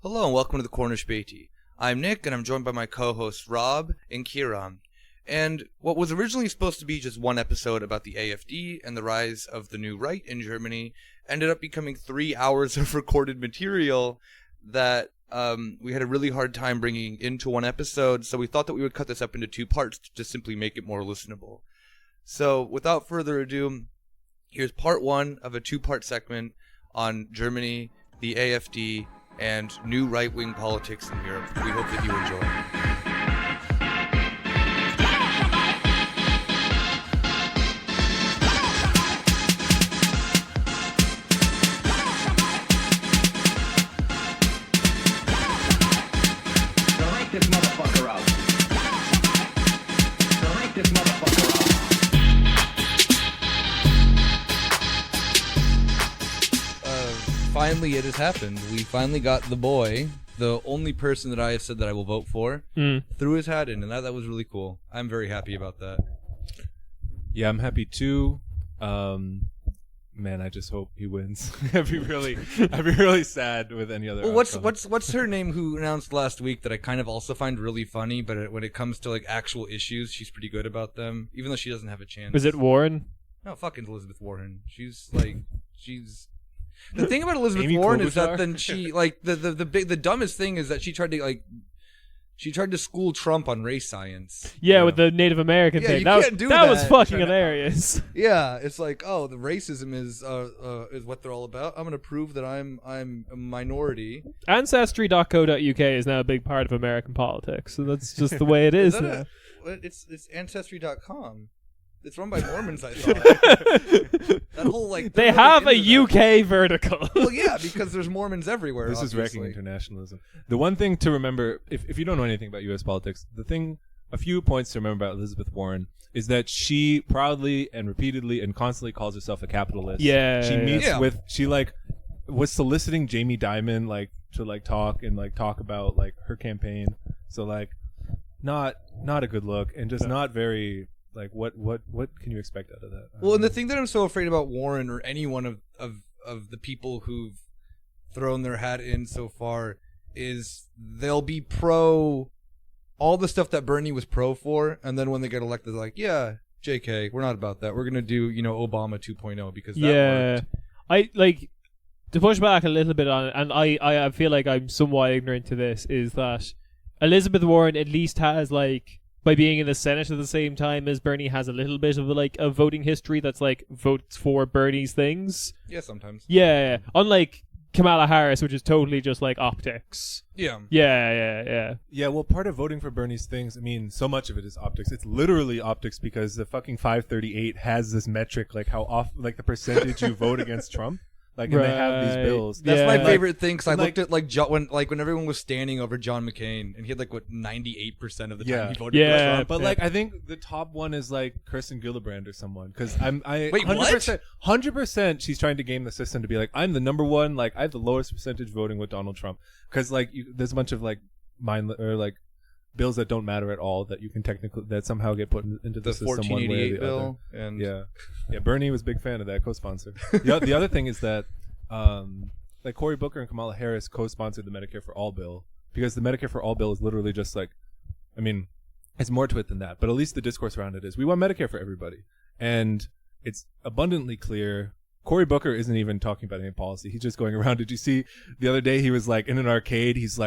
Hello and welcome to the Corner Späti. I'm Nick and I'm joined by my co-hosts Rob and Ciarán. And what was originally supposed to be just one episode about the AfD and the rise of the new right in Germany ended up becoming 3 hours of recorded material that we had a really hard time bringing into one episode, so we thought that we would cut this up into 2 parts to just simply make it more listenable. So without further ado, here's part 1 of a 2-part segment on Germany, the AfD, and new right-wing politics in Europe. We hope that you enjoy. This motherfucker out. Crank this motherfucker out. Finally, it has happened. We finally got the boy, the only person that I have said that I will vote for, threw his hat in, and that was really cool. I'm very happy about that. Yeah, I'm happy too. Man, I just hope he wins. I'd be really sad with any other. Well, what's her name who announced last week that I kind of also find really funny, but when it comes to like actual issues, she's pretty good about them, even though she doesn't have a chance. Was it Warren? No, fucking Elizabeth Warren. She's the thing about Elizabeth Amy Warren Klobuchar? is that then she like the dumbest thing is that she tried to school Trump on race science. Yeah, with the Native American thing. You can't do that was fucking Trying to- hilarious. Yeah, it's like, oh, the racism is what they're all about. I'm gonna prove that I'm a minority. Ancestry.co.uk is now a big part of American politics, so that's just the way it is now. It's Ancestry.com. It's run by Mormons, I thought. That whole they have a UK vertical. Well, yeah, because there's Mormons everywhere. This obviously. is wrecking internationalism. The one thing to remember, if you don't know anything about U.S. politics, a few points to remember about Elizabeth Warren is that she proudly and repeatedly and constantly calls herself a capitalist. Yeah. She meets with, she was soliciting Jamie Dimon to talk about her campaign. So not a good look and just not very. What can you expect out of that? Well, and the thing that I'm so afraid about Warren or any one of the people who've thrown their hat in so far is they'll be pro all the stuff that Bernie was pro for, and then when they get elected, they're like, yeah, JK, we're not about that. We're gonna do Obama 2.0 because that worked. I like to push back a little bit on it, and I feel like I'm somewhat ignorant to this. Is that Elizabeth Warren at least has by being in the Senate at the same time as Bernie has a little bit of a voting history that's votes for Bernie's things. Yeah, sometimes. Yeah. Unlike Kamala Harris, which is totally just optics. Yeah. Yeah. Well, part of voting for Bernie's things, I mean, so much of it is optics. It's literally optics because the fucking 538 has this metric, how often, the percentage you vote against Trump. And they have these bills. That's my favorite thing, because I looked at when everyone was standing over John McCain, and he had 98% of the time he voted for Trump. But I think the top one is Kirsten Gillibrand or someone, because wait, 100% she's trying to game the system to be I'm the number one, I have the lowest percentage voting with Donald Trump, because there's a bunch of bills that don't matter at all that you can that somehow get put into the system 1488 one way or the bill other. and yeah, Bernie was a big fan of that, co-sponsor. The other thing is that Cory Booker and Kamala Harris co-sponsored the Medicare for All bill, because the Medicare for All bill is literally just it's more to it than that, but at least the discourse around it is we want Medicare for everybody, and it's abundantly clear. Cory Booker isn't even talking about any policy. He's just going around. Did you see the other day he was in an arcade? He's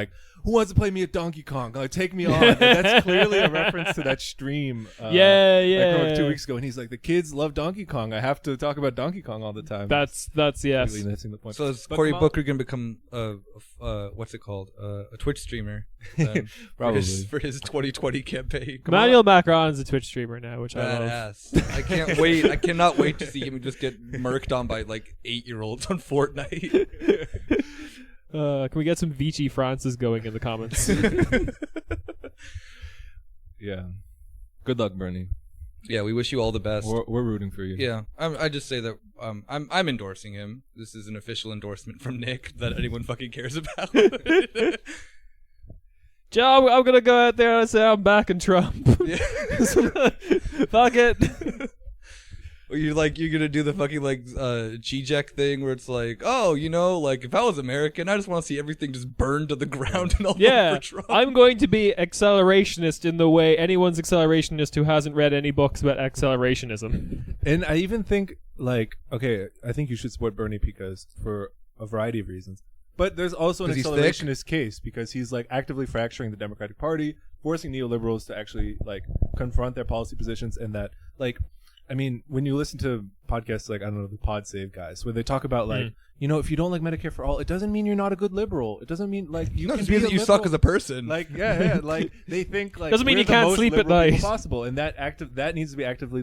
who wants to play me at Donkey Kong? Take me on. And that's clearly a reference to that stream. From 2 weeks ago. And he's the kids love Donkey Kong. I have to talk about Donkey Kong all the time. That's yes. Really missing the point. So is Cory Booker going to become what's it called? A Twitch streamer probably for his 2020 campaign. Emmanuel Macron's a Twitch streamer now, which I love. Badass. I can't wait. I cannot wait to see him just get murked on by 8-year-olds on Fortnite. Can we get some Vichy Francis going in the comments? Yeah. Good luck, Bernie. Yeah, we wish you all the best. We're rooting for you. Yeah, I just say that I'm endorsing him. This is an official endorsement from Nick that anyone fucking cares about. Joe, I'm gonna go out there and say I'm backing Trump. Yeah. Fuck it. Or you're gonna do the fucking Zizek thing where it's like, oh, like if I was American, I just want to see everything just burned to the ground and all Yeah, over Trump. I'm going to be accelerationist in the way anyone's accelerationist who hasn't read any books about accelerationism. And I even think, okay, I think you should support Bernie because for a variety of reasons. But there's also an 'Cause he's accelerationist case because he's actively fracturing the Democratic Party, forcing neoliberals to actually confront their policy positions, and that I mean, when you listen to podcasts I don't know, the Pod Save guys, where they talk about if you don't like Medicare for all, it doesn't mean you're not a good liberal. It doesn't mean you can just be means a that you liberal. suck as a person. They think Doesn't mean we're you the can't most sleep at liberal people night. possible, and that needs to be actively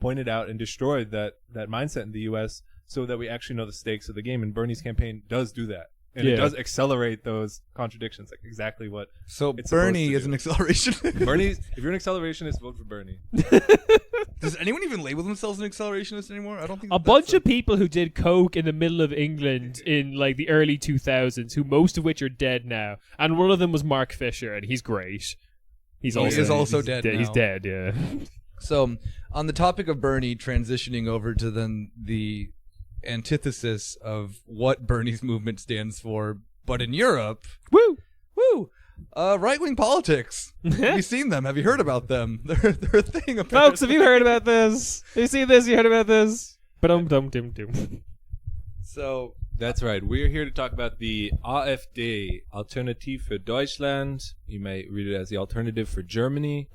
pointed out and destroyed, that mindset in the U.S. so that we actually know the stakes of the game. And Bernie's campaign does do that. And it does accelerate those contradictions, exactly what. So it's Bernie supposed is to an do. accelerationist. Bernie, if you're an accelerationist, vote for Bernie. Does anyone even label themselves an accelerationist anymore? I don't think A bunch of people who did coke in the middle of England in the early 2000s, who most of which are dead now, and one of them was Mark Fisher, and he's great. He is also dead now. He's dead, yeah. So, on the topic of Bernie, transitioning over to then the antithesis of what Bernie's movement stands for, but in Europe, Woo! right-wing politics. Have you seen them? Have you heard about them? They're a thing. Apparently. Folks, have you heard about this? Have you seen this? You heard about this? Dum. So That's right. We're here to talk about the AfD, Alternative für Deutschland. You may read it as the alternative for Germany.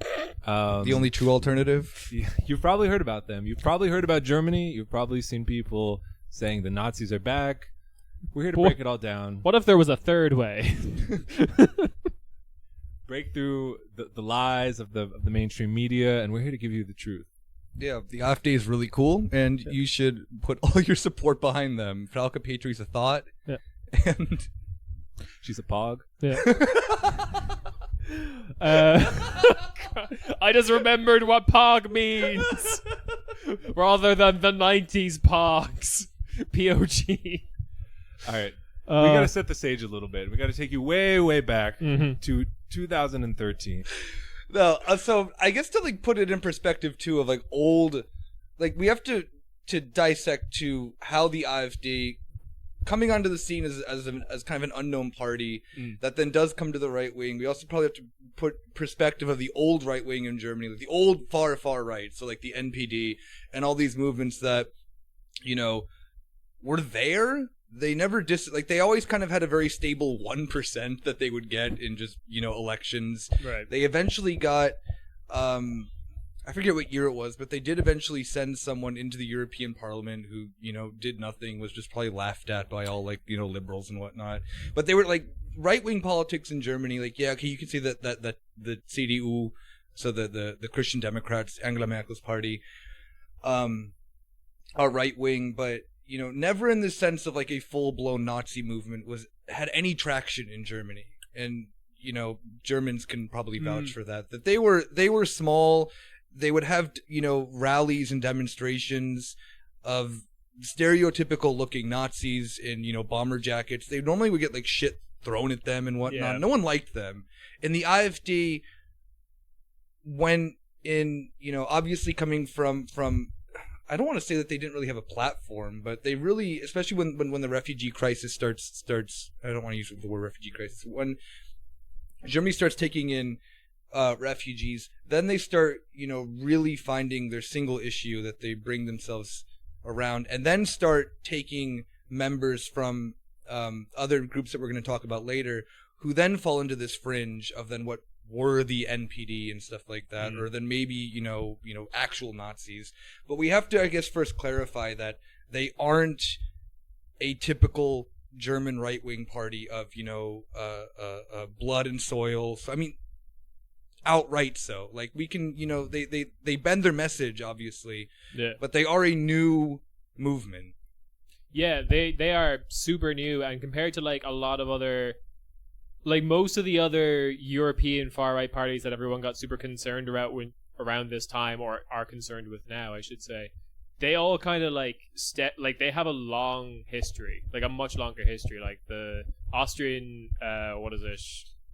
the only true alternative. You've probably heard about them. You've probably heard about Germany. You've probably seen people saying the Nazis are back. We're here to break it all down. What if there was a third way? Break through the lies of the mainstream media, and we're here to give you the truth. Yeah, the AfD is really cool, and you should put all your support behind them. Frauke Petrie's a thought. Yeah. And She's a pog. Yeah. I just remembered what POG means, rather than the 90s POGs. POG. All right. We got to set the stage a little bit. We got to take you way, way back to 2013. no, so I guess to put it in perspective too of old, we have to dissect to how the AfD coming onto the scene as kind of an unknown party that then does come to the right wing. We also probably have to put perspective of the old right wing in Germany, the old far right, so the NPD and all these movements that were there. They never they always kind of had a very stable 1% that they would get in just elections. Right. They eventually got I forget what year it was, but they did eventually send someone into the European Parliament who, did nothing, was just probably laughed at by all liberals and whatnot. But they were right-wing politics in Germany. Okay, you can see that the CDU, so the Christian Democrats, Angela Merkel's party, are right-wing, but never in the sense of a full-blown Nazi movement had any traction in Germany. And Germans can probably vouch for that. That they were small. They would have rallies and demonstrations of stereotypical looking Nazis in bomber jackets. They normally would get shit thrown at them and whatnot. Yeah. No one liked them. And the AfD, when in obviously coming from I don't want to say that they didn't really have a platform, but they really, especially when the refugee crisis starts. I don't want to use the word refugee crisis. When Germany starts taking in refugees, then they start, really finding their single issue that they bring themselves around, and then start taking members from other groups that we're going to talk about later, who then fall into this fringe of then what were the NPD and stuff like that, or then maybe actual Nazis. But we have to, I guess, first clarify that they aren't a typical German right-wing party of blood and soil. So I mean, outright so. We can they bend their message obviously, Yeah. but they are a new movement. Yeah, they are super new, and compared to a lot of other, most of the other European far right parties that everyone got super concerned about around this time, or are concerned with now, I should say, they all kind of they have a long history, a much longer history. The Austrian, what is it?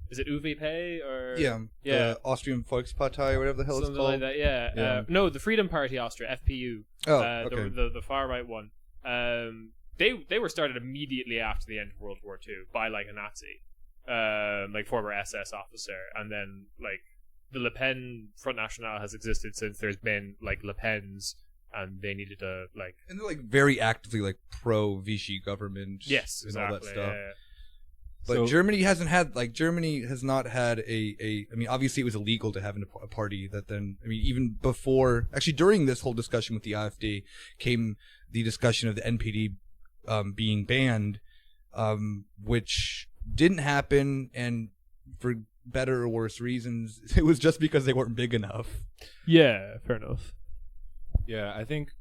Is it UVP or Yeah. The Austrian Volkspartei or whatever the hell it's something called. like that? Yeah. Yeah. No, the Freedom Party Austria, FPU. Oh, the, okay. the far right one. They were started immediately after the end of World War II by like a Nazi, like former SS officer, and then like the Le Pen Front National has existed since there's been like Le Pen's, and they needed to like. And they're like very actively like pro Vichy government. Yes, and all that exactly. stuff. Yeah. But So- Germany has not had a. I mean, obviously it was illegal to have a party that then. I mean, even before, actually during this whole discussion with the AfD, came the discussion of the NPD being banned, which didn't happen, and for better or worse reasons, it was just because they weren't big enough. Yeah, fair enough. Yeah, I think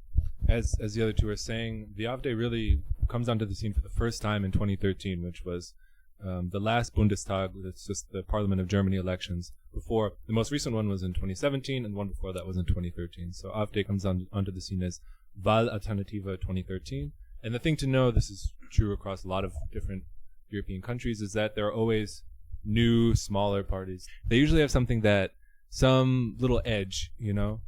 as the other two are saying, the AfD really comes onto the scene for the first time in 2013, which was the last Bundestag. That's just the Parliament of Germany elections. Before the most recent one was in 2017, and the one before that was in 2013. So AfD comes onto the scene as Wahlalternative 2013. And the thing to know, this is true across a lot of different European countries, is that there are always new, smaller parties. They usually have some little edge, you know.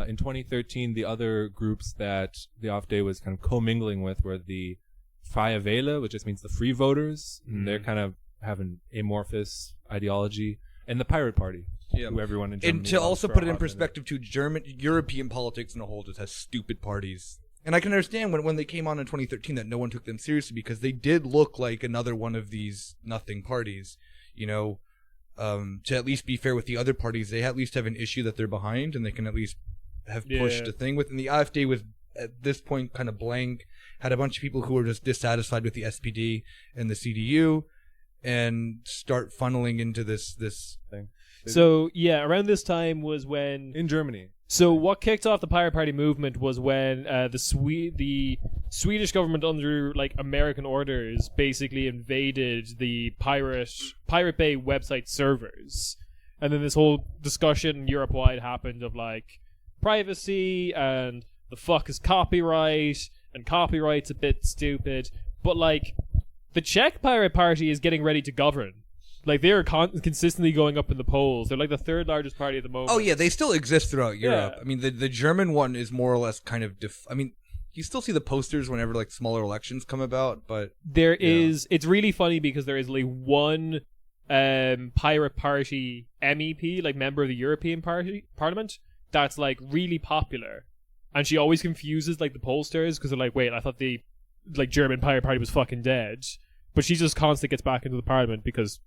In 2013, the other groups that the AfD was kind of commingling with were the Freie Wähler, which just means the free voters. And they're kind of have an amorphous ideology, and the Pirate Party, who everyone in Germany And to loves also for put a it in hot minute. perspective, too, European politics in a whole just has stupid parties. And I can understand when they came on in 2013 that no one took them seriously, because they did look like another one of these nothing parties. You know, to at least be fair with the other parties, they at least have an issue that they're behind, and they can at least have pushed a thing with. And the AfD was at this point kind of blank, had a bunch of people who were just dissatisfied with the SPD and the CDU, and start funneling into this thing. So yeah, around this time was when In Germany. So what kicked off the Pirate Party movement was when the Swedish government, under like American orders, basically invaded the Pirate Bay website servers, and then this whole discussion Europe wide happened of like privacy and the fuck is copyright, and copyright's a bit stupid, but like the Czech Pirate Party is getting ready to govern. Like, they are consistently going up in the polls. They're like the third largest party at the moment. Oh yeah, they still exist throughout Europe. Yeah. I mean, the German one is more or less kind of I mean, you still see the posters whenever like smaller elections come about, but There is. It's really funny because there is like one Pirate Party MEP, like member of the European Parliament, that's like really popular, and she always confuses like the pollsters because they're like, wait, I thought the like German Pirate Party was fucking dead, but she just constantly gets back into the Parliament because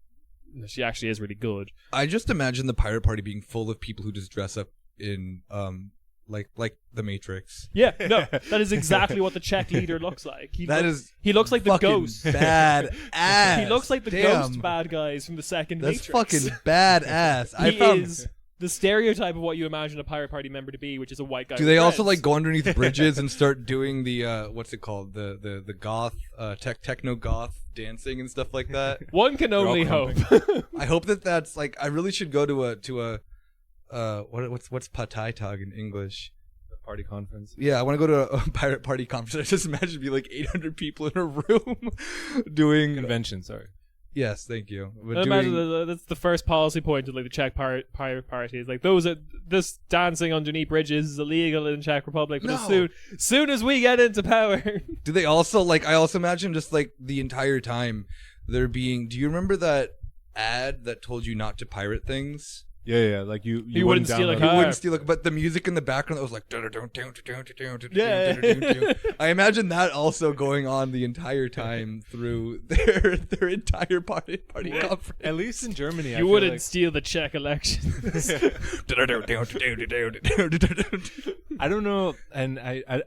she actually is really good. I just imagine the Pirate Party being full of people who just dress up in like the Matrix. Yeah, no, that is exactly what the Czech leader looks like. He looks like the fucking ghost. Bad ass. He looks like the Damn. ghost bad guys from the second That's Matrix. fucking badass. He is the stereotype of what you imagine a Pirate Party member to be, which is a white guy. Do with they also dreads. like go underneath bridges and start doing the what's it called, the goth techno goth dancing and stuff like that? One can all only hope. I hope that's like, I really should go to a what's Parteitag in English? The party conference. Yeah, I want to go to a Pirate Party conference. I just imagine be like 800 people in a room doing Convention, sorry. Yes, thank you. But I imagine that's the first policy point of like the Czech Pirate Party is like this dancing underneath bridges is illegal in the Czech Republic, but No. as soon as we get into power. Do they also like? I also imagine just like the entire time there being. Do you remember that ad that told you not to pirate things? Yeah, like you wouldn't steal a download- car. You wouldn't steal it, but the music in the background that was like. Yeah. I imagine that also going on the entire time through their entire party conference. At least in Germany, I You feel wouldn't like- steal the Czech elections. I don't know, and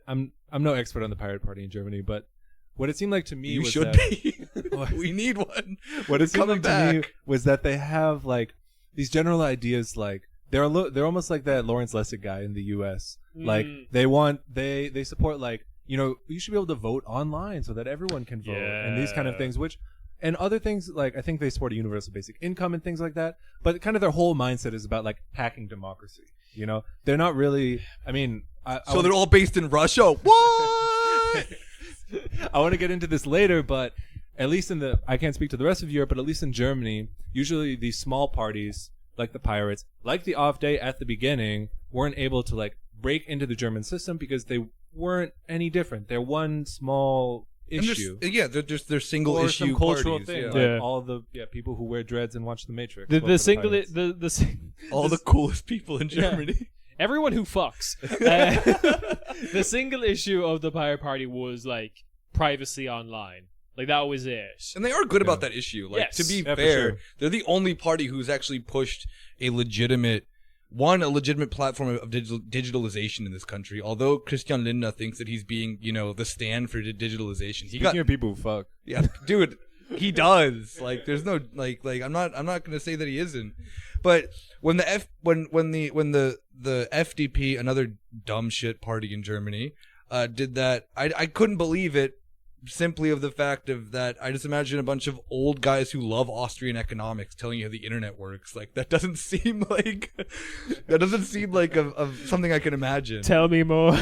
I'm no expert on the Pirate Party in Germany, but what it seemed like to me You was should that be. We need one. what it seemed Coming like to me back. was that they have like these general ideas, like they're almost like that Lawrence Lessig guy in the U.S. Like they support like, you know, you should be able to vote online so that everyone can vote and these kind of things, and other things, like I think they support a universal basic income and things like that, but kind of their whole mindset is about like hacking democracy. You know, they're not really. I mean, So they're all based in Russia. What? I want to get into this later, but at least I can't speak to the rest of Europe, but at least in Germany, usually these small parties, like the Pirates, like the AfD at the beginning, weren't able to like break into the German system because they weren't any different. They're one small And there's- issue. they're single Or issue some cultural parties, thing, yeah. like Yeah. all the people who wear dreads and watch The Matrix. The vote for the single pirates. All the coolest people in Germany. everyone who fucks. The single issue of the Pirate Party was like privacy online. Like that was it. And they are good about that issue. Like Yes. to be Yeah, for fair, sure. they're the only party who's actually pushed a legitimate platform of digitalization in this country. Although Christian Lindner thinks that he's being, the stand for digitalization. He Speaking of people who fuck. yeah, dude, he does. Like, there's no like I'm not gonna say that he isn't. But when the FDP, another dumb shit party in Germany, did that, I couldn't believe it. Simply of the fact of that, I just imagine a bunch of old guys who love Austrian economics telling you how the internet works. Like that doesn't seem like a something I can imagine. Tell me more.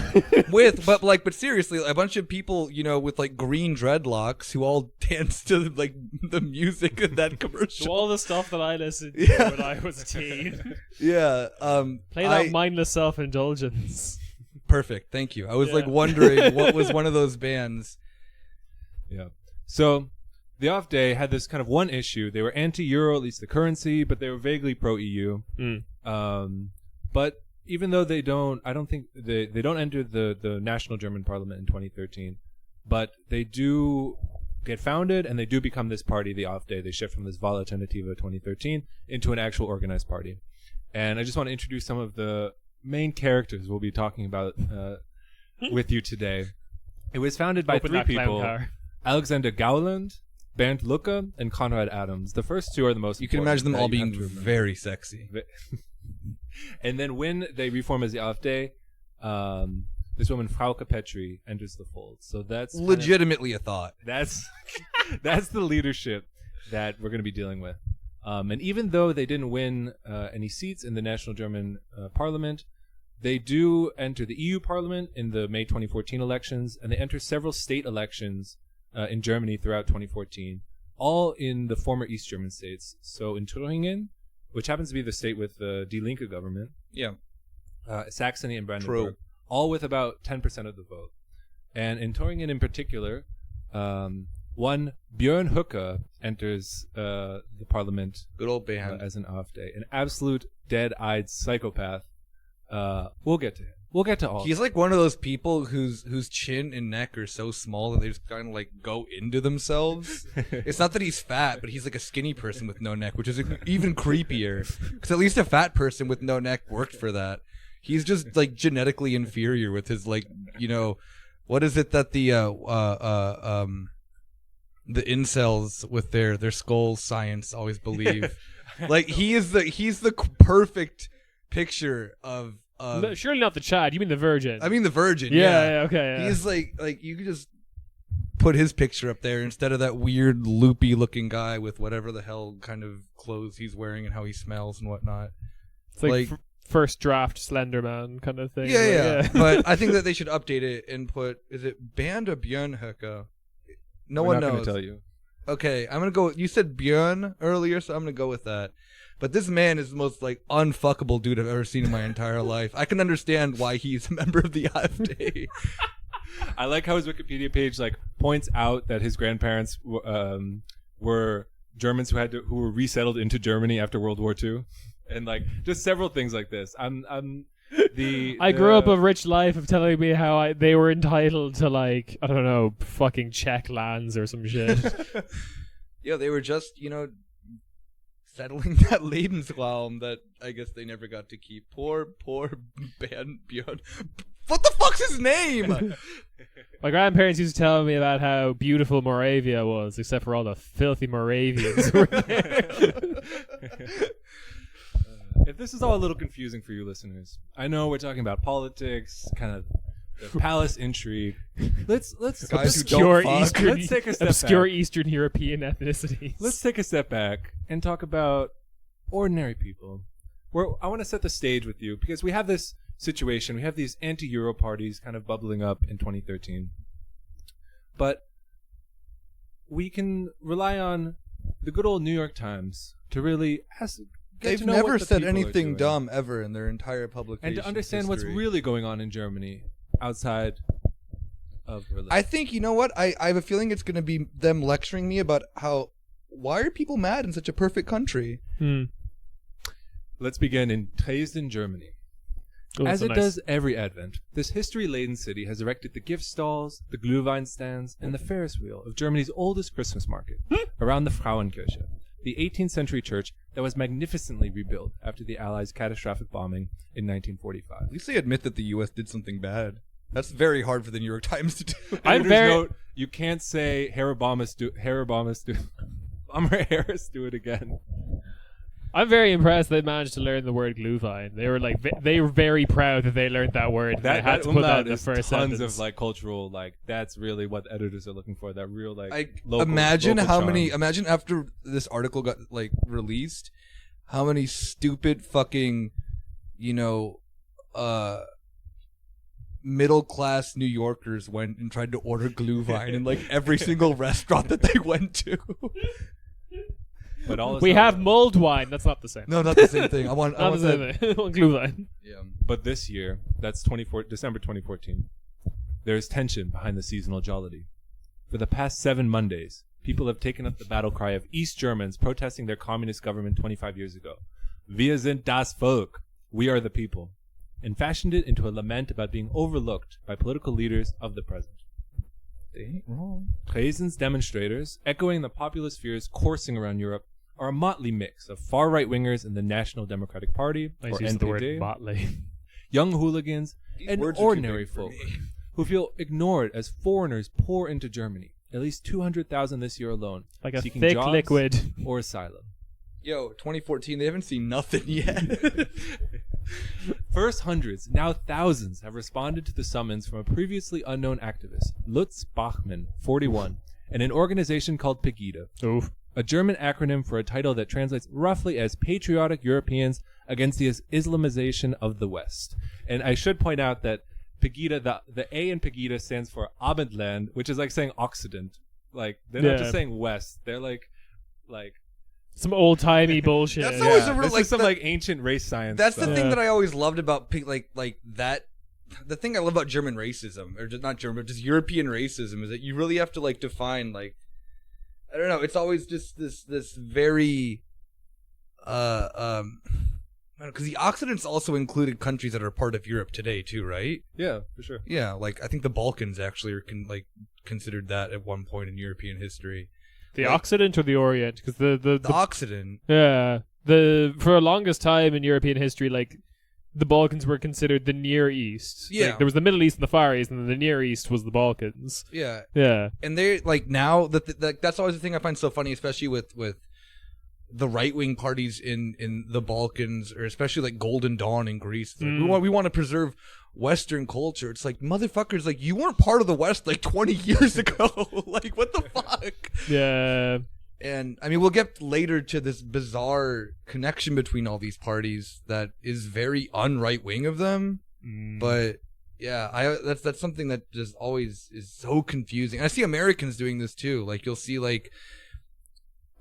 But seriously, a bunch of people, with like green dreadlocks who all dance to like the music of that commercial. So all the stuff that I listened to when I was a teen. Yeah. Play that mindless self-indulgence. Perfect. Thank you. I was like Yeah. wondering what was one of those bands. Yeah. So the off day had this kind of one issue. They were anti-euro, at least the currency, but they were vaguely pro-EU. But even though they don't enter the national German parliament in 2013, but they do get founded and they do become this party, the off day. They shift from this Vala Alternativa 2013 into an actual organized party. And I just want to introduce some of the main characters we'll be talking about with you today. It was founded by Open three that clown people. car. Alexander Gauland, Bernd Lucke, and Konrad Adams. The first two are the most You can important imagine them that all you have being to remember. very sexy. And then when they reform as the AfD, this woman, Frauke Petri, enters the fold. So that's Legitimately a thought. that's the leadership that we're going to be dealing with. And even though they didn't win any seats in the national German parliament, they do enter the EU Parliament in the May 2014 elections, and they enter several state elections in Germany throughout 2014, all in the former East German states. So in Thüringen, which happens to be the state with the Die Linke government, Yeah. Saxony and Brandenburg, all with about 10% of the vote. And in Thüringen in particular, one Björn Höcke enters the parliament Good old band. as an AfD, an absolute dead-eyed psychopath. We'll get to him. We'll get to all. He's like one of those people whose chin and neck are so small that they just kind of like go into themselves. It's not that he's fat, but he's like a skinny person with no neck, which is even creepier. Because at least a fat person with no neck worked for that. He's just like genetically inferior with his like, what is it that the incels with their skull science always believe? Like he's the perfect picture of. No, surely not the Chad. You mean the Virgin? I mean the Virgin. Yeah, okay. Yeah. He's like you could just put his picture up there instead of that weird loopy looking guy with whatever the hell kind of clothes he's wearing and how he smells and whatnot. It's like first draft Slender Man kind of thing. Yeah. But I think that they should update it and put, is it Band or Björn Höcke? No We're one not knows. going to tell you. Okay, I'm gonna go. You said Björn earlier, so I'm gonna go with that. But this man is the most like unfuckable dude I've ever seen in my entire life. I can understand why he's a member of the AfD. I like how his Wikipedia page like points out that his grandparents were Germans who were resettled into Germany after World War II, and like just several things like this. I grew up a rich life of telling me how they were entitled to like I don't know fucking Czech lands or some shit. Yeah, they were just settling that Lebensraum that I guess they never got to keep. Poor Björn. What the fuck's his name? My grandparents used to tell me about how beautiful Moravia was, except for all the filthy Moravians who were there. If this is all a little confusing for you listeners, I know we're talking about politics, kind of the palace intrigue. Let's Guys who obscure don't fuck. Eastern, Let's take a step obscure back. Eastern European ethnicities. Let's take a step back and talk about ordinary people. I want to set the stage with you because we have this situation. We have these anti-Euro parties kind of bubbling up in 2013. But we can rely on the good old New York Times to really get They've to know never what the said people are anything doing. dumb ever in their entire publication And to understand what's really going on in Germany outside of Berlin. I think, you know what? I have a feeling it's going to be them lecturing me about why are people mad in such a perfect country? Let's begin in Dresden, Germany. Oh, As so it nice. does every Advent, this history-laden city has erected the gift stalls, the Glühwein stands, and the Ferris wheel of Germany's oldest Christmas market around the Frauenkirche, the 18th century church that was magnificently rebuilt after the Allies' catastrophic bombing in 1945. At least they admit that the U.S. did something bad. That's very hard for the New York Times to do. I'm Editor's very- note, you can't say Harris do it again. I'm very impressed they managed to learn the word Glühwein. They were like, they were very proud that they learned that word. They had to put that in the is first tons sentence. of like cultural, like that's really what editors are looking for. That real like I local, imagine local how charm. many. Imagine after this article got like released, how many stupid fucking, middle class New Yorkers went and tried to order Glühwein in like every single restaurant that they went to. But all we have mulled wine. That's not the same. No, not the same thing. I want Not the that. same thing. I want Glühwein. Yeah. But this year, that's December 2014, there is tension behind the seasonal jollity. For the past 7 Mondays, people have taken up the battle cry of East Germans protesting their communist government 25 years ago. Wir sind das Volk. We are the people. And fashioned it into a lament about being overlooked by political leaders of the present. They ain't wrong. Dresden's demonstrators, echoing the populist fears coursing around Europe, are a motley mix of far right-wingers in the National Democratic Party, Nice or use of the word NPD, motley. young hooligans, These and words are too ordinary big for folk me. who feel ignored as foreigners pour into Germany. At least 200,000 this year alone, Like a seeking thick jobs liquid. or asylum. Yo, 2014, they haven't seen nothing yet. First hundreds, now thousands, have responded to the summons from a previously unknown activist, Lutz Bachmann, 41, and an organization called Pegida, Oof. a German acronym for a title that translates roughly as Patriotic Europeans Against the Islamization of the West. And I should point out that Pegida, the A in Pegida stands for Abendland, which is like saying Occident. Like, they're not just saying West. They're like Some old timey bullshit. That's always a real, this like, is some that- like ancient race science. That's stuff. the thing Yeah. that I always loved about like that. The thing I love about German racism, or just not German, but just European racism, is that you really have to like define like, I don't know. It's always just this very, because the Occident's also included countries that are part of Europe today too, right? Yeah, for sure. Yeah, like I think the Balkans actually are considered that at one point in European history. The Like- Occident or the Orient? Because The Occident. for the longest time in European history, like the Balkans were considered the Near East. Yeah. Like, there was the Middle East and the Far East, and then the Near East was the Balkans. Yeah, Yeah. and they like now that's always the thing I find so funny, especially with the right wing parties in the Balkans, or especially like Golden Dawn in Greece. It's like, we want to preserve Western culture. It's like, motherfuckers, like you weren't part of the West like 20 years ago. Like what the fuck? Yeah. And I mean, we'll get later to this bizarre connection between all these parties that is very un-right wing of them. But yeah, that's something that just always is so confusing. And I see Americans doing this too. Like you'll see like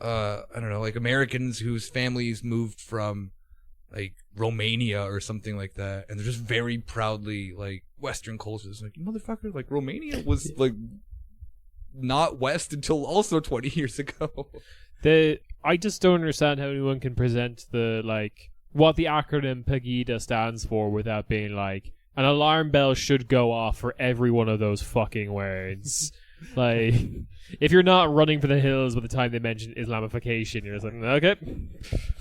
I don't know, like Americans whose families moved from like Romania or something like that, and they're just very proudly like Western cultures. Like, you motherfucker, like Romania was like not West until also 20 years ago. I just don't understand how anyone can present what the acronym Pegida stands for without being like, an alarm bell should go off for every one of those fucking words. Like, if you're not running for the hills by the time they mention Islamification, you're just like, okay,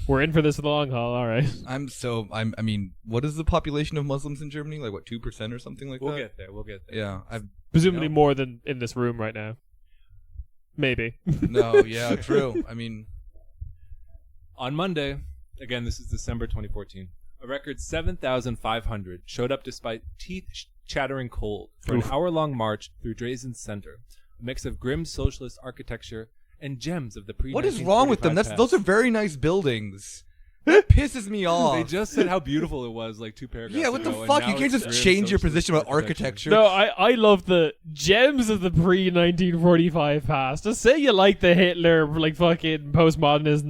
we're in for this for the long haul, alright. I mean, what is the population of Muslims in Germany? Like, what, 2% or something like We'll that? get there. We'll get there. Yeah. Presumably No. more than in this room right now. Maybe. No, yeah, true. I mean, On Monday, again, this is December 2014, a record 7,500 showed up despite teeth-chattering cold for an hour-long march through Dresden's center, a mix of grim socialist architecture and gems of the pre-1945 what is wrong with them? past. Those are very nice buildings. That pisses me off. They just said how beautiful it was like 2 paragraphs Yeah, what the ago, and fuck? You now can't it's just grim change your socialist position about architecture. No, I love the gems of the pre-1945 past. Just say you like the Hitler, like fucking postmodernist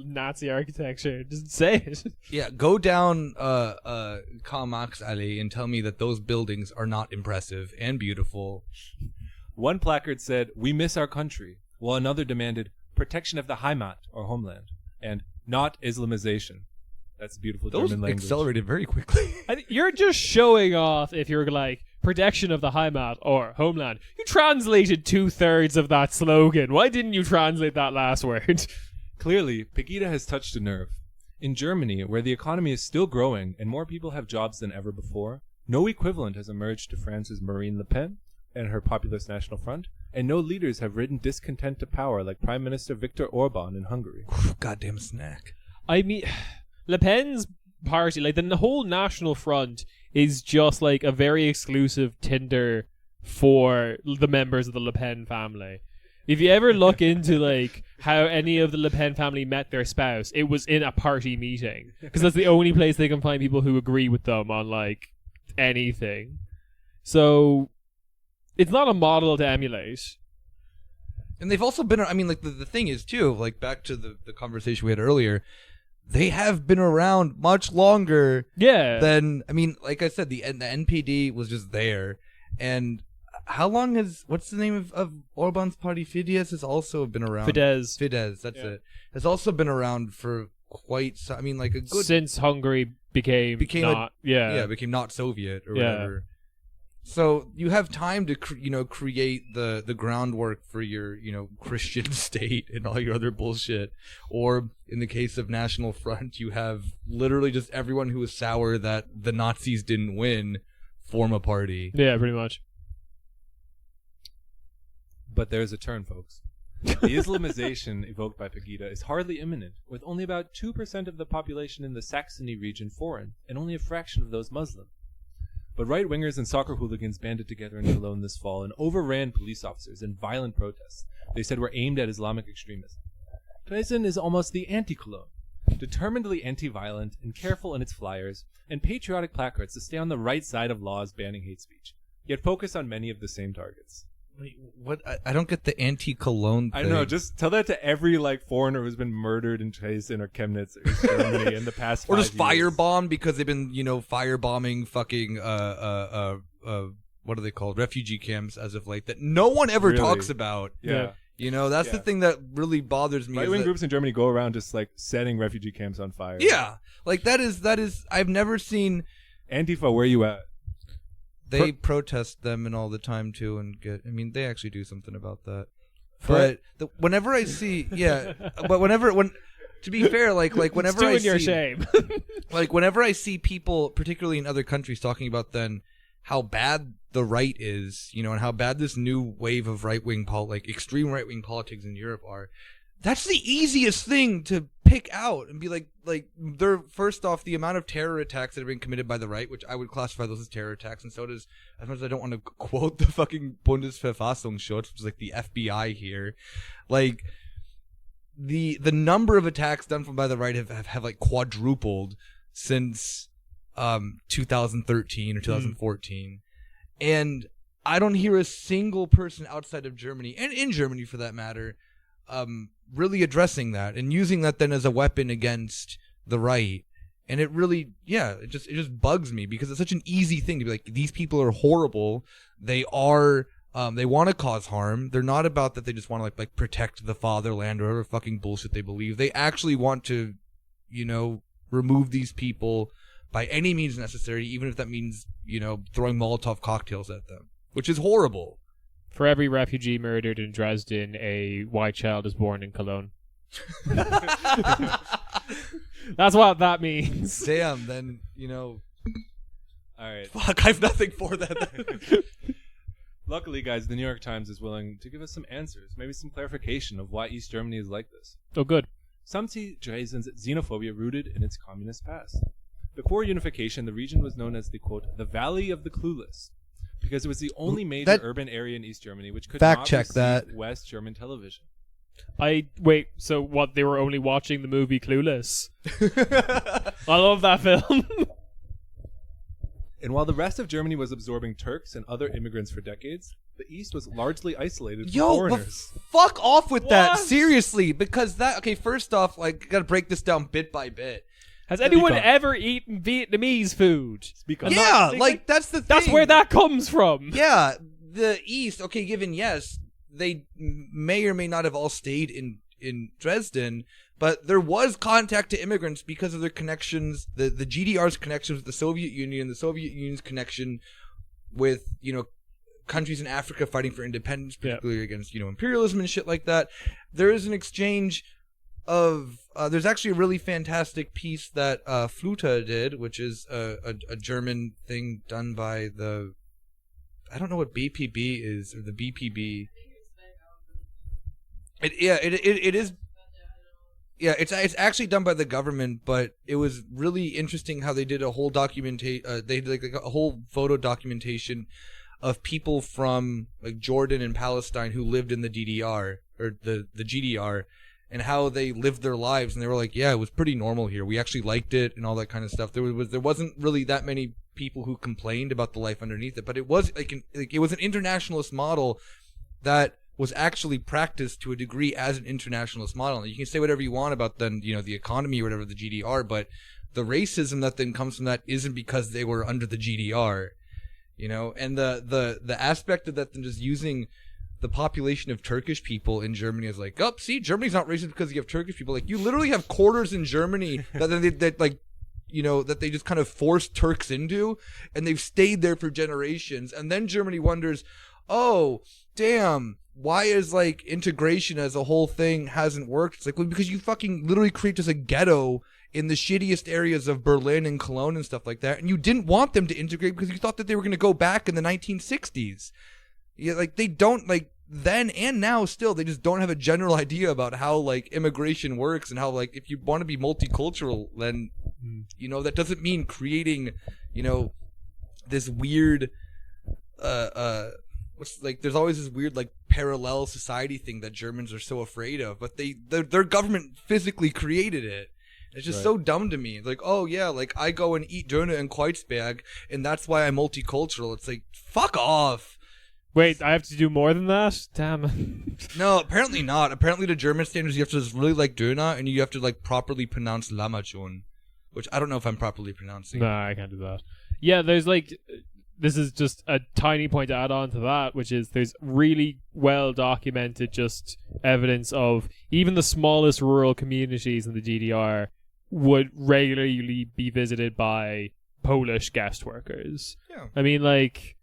Nazi architecture. Just say it. Yeah, go down Karl Marx Alley and tell me that those buildings are not impressive and beautiful. One placard said, "We miss our country," while another demanded protection of the Heimat, or homeland, and not Islamization. That's beautiful Those German language. accelerated very quickly. You're just showing off if you're like protection of the Heimat or homeland. You translated 2/3 of that slogan. Why didn't you translate that last word? Clearly, Pegida has touched a nerve. In Germany, where the economy is still growing and more people have jobs than ever before, no equivalent has emerged to France's Marine Le Pen and her Populist National Front, and no leaders have ridden discontent to power like Prime Minister Viktor Orban in Hungary. Goddamn snack. I mean, Le Pen's party, like the whole National Front, is just like a very exclusive Tinder for the members of the Le Pen family. If you ever look into like how any of the Le Pen family met their spouse, it was in a party meeting, because that's the only place they can find people who agree with them on like anything. So it's not a model to emulate. And they've also been, I mean, like, the thing is, too, like, back to the conversation we had earlier, they have been around much longer than, I mean, like I said, the NPD was just there. And how long what's the name of Orban's party? Fidesz has also been around. Fidesz, that's it. Has also been around for quite some, I mean, like a good... Since Hungary became not Soviet or whatever. So you have time to create the groundwork for your Christian state and all your other bullshit. Or in the case of National Front, you have literally just everyone who was sour that the Nazis didn't win form a party. Yeah, pretty much. But there's a turn, folks. The Islamization evoked by Pegida is hardly imminent, with only about 2% of the population in the Saxony region foreign, and only a fraction of those Muslim. But right-wingers and soccer hooligans banded together in Cologne this fall and overran police officers in violent protests they said were aimed at Islamic extremism. Dresden is almost the anti-Cologne, determinedly anti-violent and careful in its flyers and patriotic placards to stay on the right side of laws banning hate speech, yet focus on many of the same targets. Wait, what? I don't get the anti-Cologne thing. I know, just tell that to every foreigner who's been murdered in Dresden or Chemnitz or Germany in the past 5 years. Or just years. firebombed because they've been, firebombing fucking what are they called? Refugee camps as of late that no one ever talks about. Yeah. That's the thing that really bothers me. Right-wing groups in Germany go around just setting refugee camps on fire. Yeah. Like that is I've never seen Antifa, where you at? They protest them and all the time too, and they actually do something about that. But whenever I see, but to be fair, like whenever I see, your shame. like whenever I see people, particularly in other countries, talking about then how bad the right is, and how bad this new wave of extreme right wing politics in Europe are. That's the easiest thing to pick out and be like they're first off the amount of terror attacks that have been committed by the right, which I would classify those as terror attacks, and so does, as much as I don't want to quote the fucking Bundesverfassungsschutz, which is like the FBI here, like the number of attacks done by the right have quadrupled since 2013 or 2014, and I don't hear a single person outside of Germany, and in Germany for that matter, really addressing that and using that then as a weapon against the right. And it really, it just bugs me because it's such an easy thing to be like, these people are horrible. They are, they want to cause harm. They're not about that. They just want to like protect the fatherland or whatever fucking bullshit they believe. They actually want to, remove these people by any means necessary, even if that means, throwing Molotov cocktails at them, which is horrible. For every refugee murdered in Dresden, a white child is born in Cologne. That's what that means. Damn, then, All right. Fuck, I have nothing for that. Luckily, guys, the New York Times is willing to give us some answers, maybe some clarification of why East Germany is like this. Oh, good. Some see Dresden's xenophobia rooted in its communist past. Before unification, the region was known as the, quote, the Valley of the Clueless, because it was the only major urban area in East Germany which could not receive West German television. So what? They were only watching the movie Clueless. I love that film. And while the rest of Germany was absorbing Turks and other immigrants for decades, the East was largely isolated from Yo, foreigners. fuck off with that. What? Seriously, because first off, like, gotta break this down bit by bit. Has anyone on. ever eaten Vietnamese food? Speak on. Yeah, like, that's the thing. That's where that comes from. Yeah, the East, okay, given yes, they may or may not have all stayed in Dresden, but there was contact to immigrants because of their connections, the GDR's connections with the Soviet Union, the Soviet Union's connection with, countries in Africa fighting for independence, particularly against, imperialism and shit like that. There is an exchange of, there's actually a really fantastic piece that Fluta did, which is a German thing done by I don't know what BPB is, or the BPB. It is. Yeah, it's actually done by the government, but it was really interesting how they did a whole they did like a whole photo documentation of people from like Jordan and Palestine who lived in the DDR or the GDR, and how they lived their lives, and they were like, yeah, it was pretty normal here. We actually liked it and all that kind of stuff. There wasn't really that many people who complained about the life underneath it, but it was it was an internationalist model that was actually practiced to a degree as an internationalist model. And you can say whatever you want about then, the economy or whatever, the GDR, but the racism that then comes from that isn't because they were under the GDR, and the aspect of that then just using the population of Turkish people in Germany is like, oh, see, Germany's not racist because you have Turkish people. Like, you literally have quarters in Germany that they just kind of forced Turks into, and they've stayed there for generations. And then Germany wonders, oh, damn, why is like integration as a whole thing hasn't worked? It's like, well, because you fucking literally create just a ghetto in the shittiest areas of Berlin and Cologne and stuff like that, and you didn't want them to integrate because you thought that they were going to go back in the 1960s. Yeah, like, they don't, like, then and now still, they just don't have a general idea about how, like, immigration works, and how, like, if you want to be multicultural, then, that doesn't mean creating, this weird, there's always this weird, like, parallel society thing that Germans are so afraid of, but their government physically created it. It's just so dumb to me. It's like, oh yeah, like, I go and eat Döner in Kreuzberg, and that's why I'm multicultural. It's like, fuck off. Wait, I have to do more than that? Damn. No, apparently not. Apparently to German standards, you have to just really like Döner, and you have to, like, properly pronounce Lamachon, which I don't know if I'm properly pronouncing. Nah, I can't do that. Yeah, there's, like, this is just a tiny point to add on to that, which is there's really well documented just evidence of even the smallest rural communities in the GDR would regularly be visited by Polish guest workers. Yeah. I mean, like,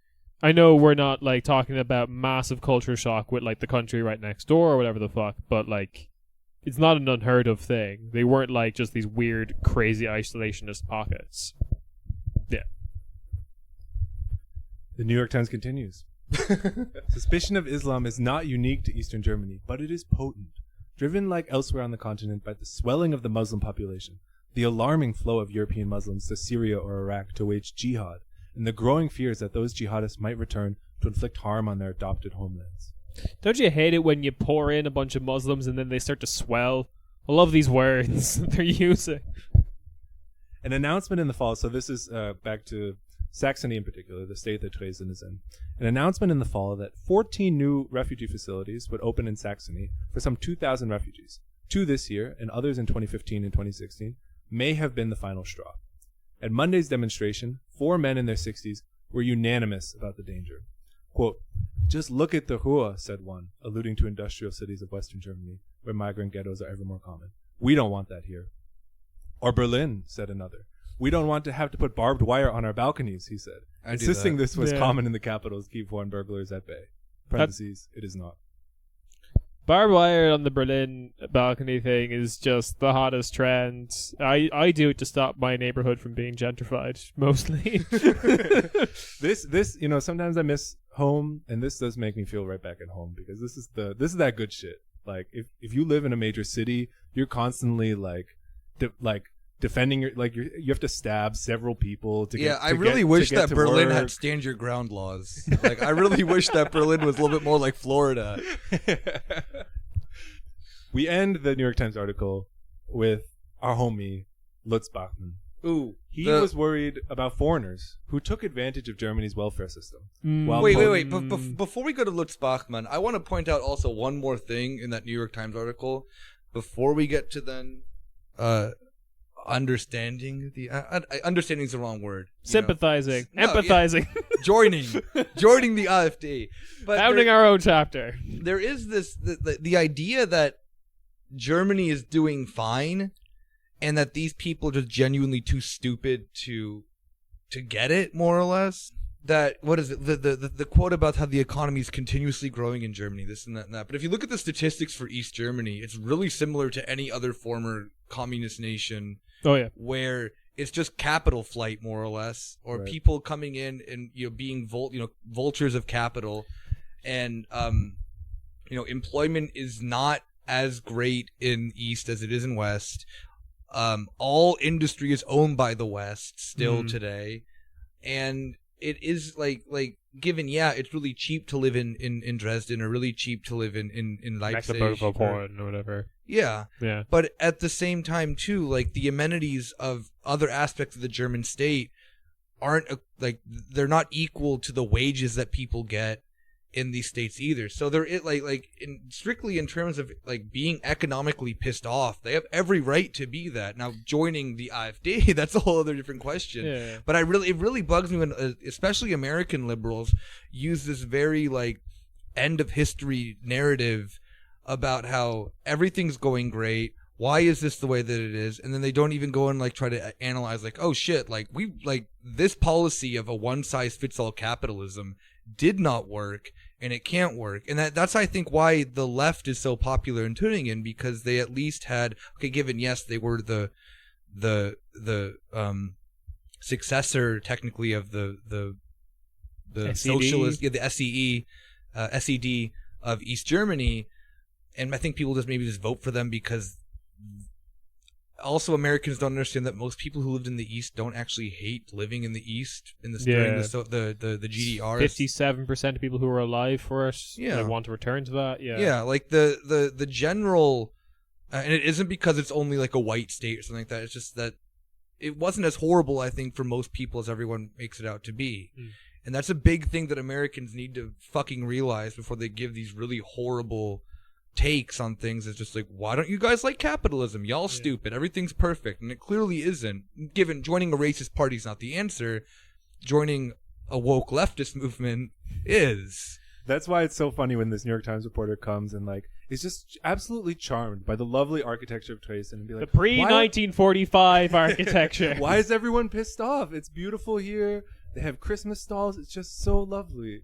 I know we're not, like, talking about massive culture shock with, like, the country right next door or whatever the fuck, but, like, it's not an unheard of thing. They weren't, like, just these weird, crazy isolationist pockets. Yeah. The New York Times continues. Suspicion of Islam is not unique to Eastern Germany, but it is potent. Driven like elsewhere on the continent by the swelling of the Muslim population, the alarming flow of European Muslims to Syria or Iraq to wage jihad, and the growing fears that those jihadists might return to inflict harm on their adopted homelands. Don't you hate it when you pour in a bunch of Muslims and then they start to swell? I love these words they're using. An announcement in the fall, so this is back to Saxony in particular, the state that Dresden is in. An announcement in the fall that 14 new refugee facilities would open in Saxony for some 2,000 refugees. 2 this year, and others in 2015 and 2016, may have been the final straw. At Monday's demonstration, 4 men in their 60s were unanimous about the danger. Quote, "Just look at the Ruhr," said one, alluding to industrial cities of Western Germany, where migrant ghettos are ever more common. "We don't want that here." Or Berlin, said another. "We don't want to have to put barbed wire on our balconies," he said, insisting this was common in the capitals keep foreign burglars at bay. Parentheses, it is not. Barbed wire on the Berlin balcony thing is just the hottest trend. I do it to stop my neighborhood from being gentrified, mostly. This, sometimes I miss home, and this does make me feel right back at home, because this is that good shit. Like, if you live in a major city, you're constantly defending you have to stab several people to get. I really wish that Berlin work. had stand your ground laws. Like, I really wish that Berlin was a little bit more like Florida. we end the New York Times article with our homie Lutz Bachmann. Ooh, He was worried about foreigners who took advantage of Germany's welfare system. While Wait. Before we go to Lutz Bachmann, I want to point out also one more thing in that New York Times article. Before we get to then understanding the understanding is the wrong word. Sympathizing, No, empathizing, joining the AfD, but founding our own chapter. there is this the idea that Germany is doing fine, and that these people are just genuinely too stupid to get it, more or less. That, what is it? The quote about how the economy is continuously growing in Germany, this and that and that. But if you look at the statistics for East Germany, it's really similar to any other former communist nation. Oh yeah. Where it's just capital flight, more or less, or Right. people coming in and being vultures of capital, and employment is not as great in East as it is in West. All industry is owned by the West still today, and it is like given it's really cheap to live in Dresden, or really cheap to live in Leipzig, or whatever. yeah. Yeah. But at the same time, too, like, the amenities of other aspects of the German state aren't, they're not equal to the wages that people get in these states either. So they're, strictly in terms of, being economically pissed off, they have every right to be that. Now, joining the AfD, that's a whole other different question. Yeah. But it really bugs me when, especially American liberals, use this very, end of history narrative about how everything's going great. Why is this the way that it is? And then they don't even go and try to analyze oh shit, this policy of a one size fits all capitalism did not work, and it can't work. And that's I think why the left is so popular in tuning in, because they at least had, given yes, they were the successor technically of the SED. socialist, the SED of East Germany. And I think people just vote for them because also Americans don't understand that most people who lived in the East don't actually hate living in the East during the GDR. 57% of people who are alive for it want to return to that. Yeah, the general, and it isn't because it's only a white state or something like that. It's just that it wasn't as horrible, I think, for most people as everyone makes it out to be. And that's a big thing that Americans need to fucking realize before they give these really horrible takes on things. Is just why don't you guys like capitalism? Y'all stupid. Everything's perfect. And it clearly isn't. Given joining a racist party is not the answer, joining a woke leftist movement is. That's why it's so funny when this New York Times reporter comes and is just absolutely charmed by the lovely architecture of Dresden and be like, The pre-1945 architecture. Why is everyone pissed off? It's beautiful here. They have Christmas stalls. It's just so lovely.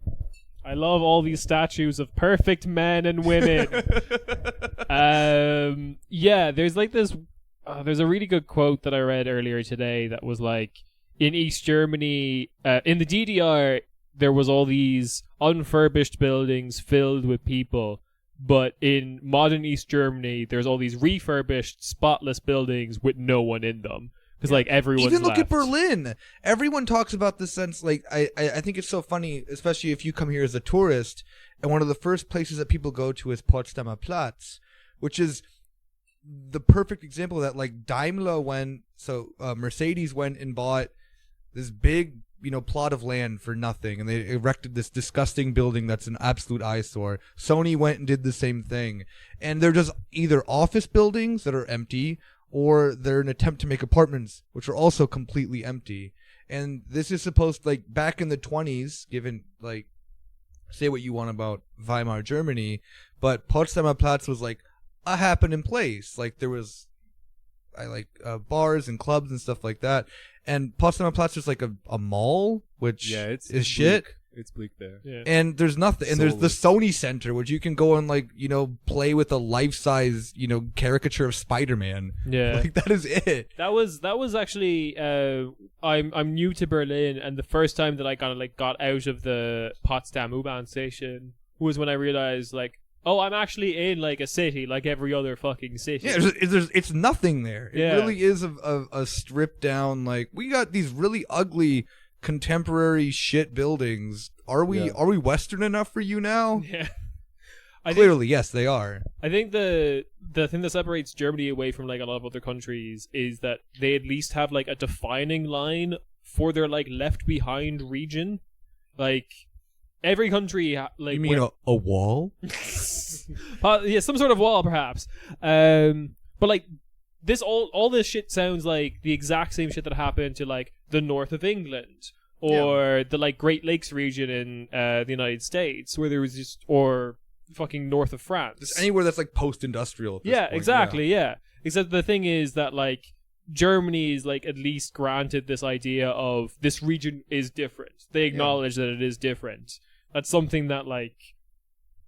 I love all these statues of perfect men and women. There's this. There's a really good quote that I read earlier today that was in East Germany, in the DDR, there was all these unfurbished buildings filled with people. But in modern East Germany, there's all these refurbished, spotless buildings with no one in them. Because everyone's even look left. at Berlin. Everyone talks about this sense. I think it's so funny, especially if you come here as a tourist, and one of the first places that people go to is Potsdamer Platz, which is the perfect example of that. Daimler Mercedes went and bought this big plot of land for nothing, and they erected this disgusting building that's an absolute eyesore. Sony went and did the same thing, and they're just either office buildings that are empty, or they're an attempt to make apartments, which are also completely empty. And this is supposed, back in the 20s, given, say what you want about Weimar Germany, but Potsdamer Platz was, a happening place. There was, bars and clubs and stuff like that. And Potsdamer Platz is, a mall, which is shit. Bleak. It's bleak there. Yeah. And there's nothing. And there's the Sony Center, which you can go and play with a life-size, caricature of Spider-Man. Yeah. That is it. That was actually I'm new to Berlin, and the first time that I got out of the Potsdam U-Bahn station was when I realized I'm actually in a city like every other fucking city. Yeah, it's nothing there. It really is a stripped down, we got these really ugly contemporary shit buildings. Are we Western enough for you now? Yeah. Clearly, yes, they are. I think the thing that separates Germany away from like a lot of other countries is that they at least have like a defining line for their like left behind region. Like every country, like You mean a wall? yeah, some sort of wall, perhaps. But like this, all this shit sounds like the exact same shit that happened to like the north of England or the like Great Lakes region in the United States, where there was just or fucking north of France. Just anywhere that's like post-industrial. At this Yeah, point, exactly. Yeah. Except the thing is that like Germany is like at least granted this idea of this region is different. They acknowledge that it is different. That's something that like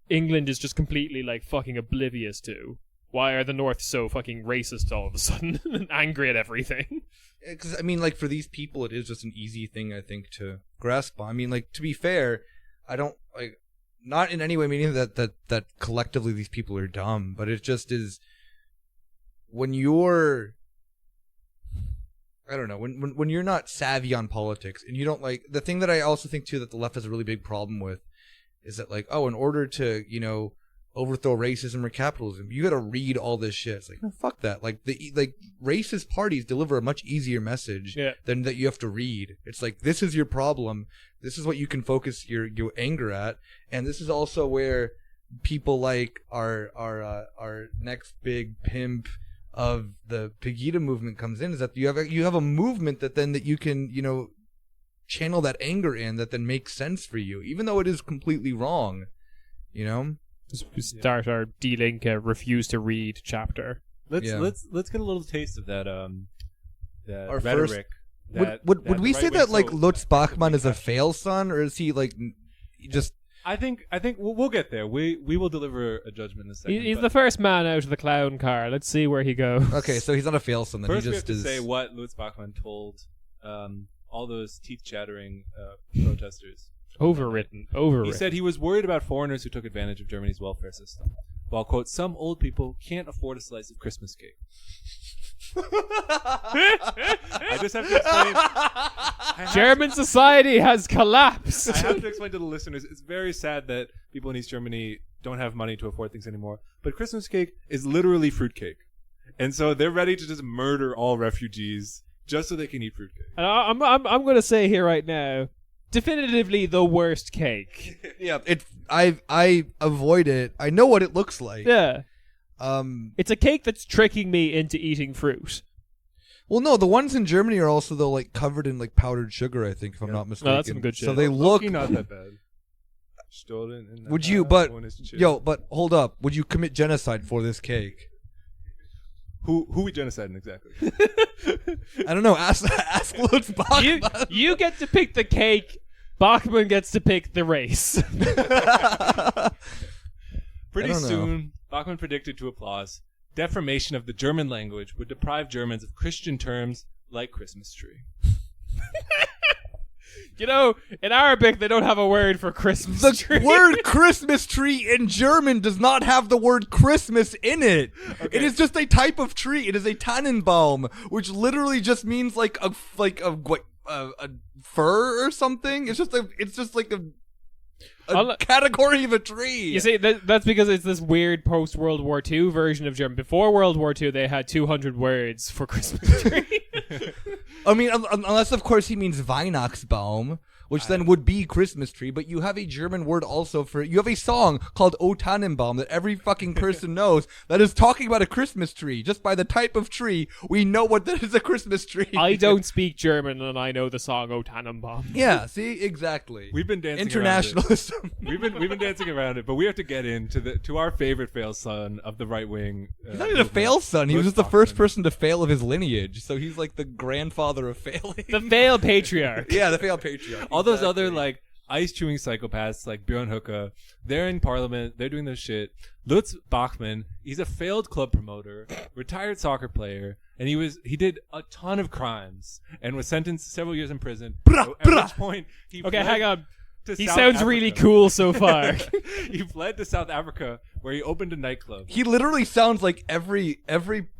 England is just completely like fucking oblivious to. Why are the North so fucking racist all of a sudden and angry at everything? Because I mean, like for these people, it is just an easy thing I think to grasp on. I mean, like to be fair, I don't like not in any way meaning that collectively these people are dumb, but it just is when you're. I don't know, when you're not savvy on politics and you don't like the thing that I also think too that the left has a really big problem with is that like, oh, in order to, you know, overthrow racism or capitalism, you got to read all this shit. It's like, no, fuck that. Like the racist parties deliver a much easier message than that you have to read. It's like, this is your problem. This is what you can focus your anger at. And this is also where people like our next big pimp of the Pegida movement comes in, is that you have a movement that you can, you know, channel that anger in that then makes sense for you, even though it is completely wrong, you know. Start our D-Link refuse to read chapter. Let's get a little taste of that that Our rhetoric. Would we say that like Lutz Bachmann is a fail son, or is he like just? I think we'll get there. We will deliver a judgment in a second. He's the first man out of the clown car. Let's see where he goes. Okay, so he's not a fail son. Then first, he we just have to is. say what Lutz Bachmann told all those teeth-chattering protesters. Overwritten. He said he was worried about foreigners who took advantage of Germany's welfare system, while, quote, some old people can't afford a slice of Christmas cake. I just have to explain. German society has collapsed. I have to explain to the listeners, it's very sad that people in East Germany don't have money to afford things anymore, but Christmas cake is literally fruitcake. And so they're ready to just murder all refugees just so they can eat fruitcake. And I'm going to say here right now, definitively the worst cake. Yeah, I avoid it. I know what it looks like. Yeah. It's a cake that's tricking me into eating fruit. Well, no, the ones in Germany are also though like covered in like powdered sugar. I think, if I'm not mistaken. No, that's some good shit. So they look not that bad. Would you? But hold up. Would you commit genocide for this cake? Who we genociding exactly? I don't know. Ask Lutz Bachmann. You get to pick the cake. Bachmann gets to pick the race. Pretty soon, Bachmann predicted to applause, deformation of the German language would deprive Germans of Christian terms like Christmas tree. You know, in Arabic, they don't have a word for Christmas tree. The word Christmas tree in German does not have the word Christmas in it. Okay. It is just a type of tree. It is a Tannenbaum, which literally just means like a fir or something. It's just like a category of a tree. You see, that's because it's this weird post-World War II version of German. Before World War II, they had 200 words for Christmas tree. I mean, unless, of course, he means Weihnachtsbaum, which then would be Christmas tree, but you have a German word also for it. You have a song called O Tannenbaum that every fucking person knows that is talking about a Christmas tree. Just by the type of tree, we know what that is a Christmas tree. I don't speak German, and I know the song O Tannenbaum. Yeah, see? Exactly. We've been dancing internationalism. We've been dancing around it, but we have to get into our favorite fail son of the right wing. He's not even a fail son. He was just the first person to fail of his lineage, so he's like the grandfather of failing. The failed patriarch. Yeah, the failed patriarch. All those other like ice-chewing psychopaths like Björn Höcke, they're in parliament, they're doing their shit. Lutz Bachmann, he's a failed club promoter, retired soccer player, and he did a ton of crimes and was sentenced to several years in prison. At which point hang on. He South sounds Africa. really cool so far. He fled to South Africa where he opened a nightclub. He literally sounds like every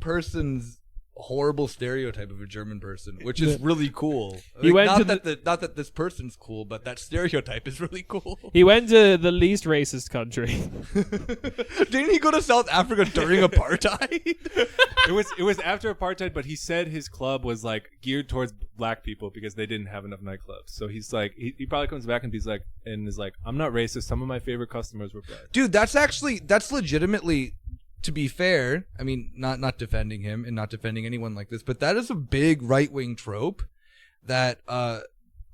person's horrible stereotype of a German person, which is really cool. He went not to not that this person's cool, but that stereotype is really cool. He went to the least racist country. Didn't he go to South Africa during apartheid? It was after apartheid, but he said his club was like geared towards black people because they didn't have enough nightclubs. So he's like, he probably comes back and is like, I'm not racist. Some of my favorite customers were black. Dude, that's legitimately, to be fair, I mean, not defending him and not defending anyone like this, but that is a big right-wing trope that a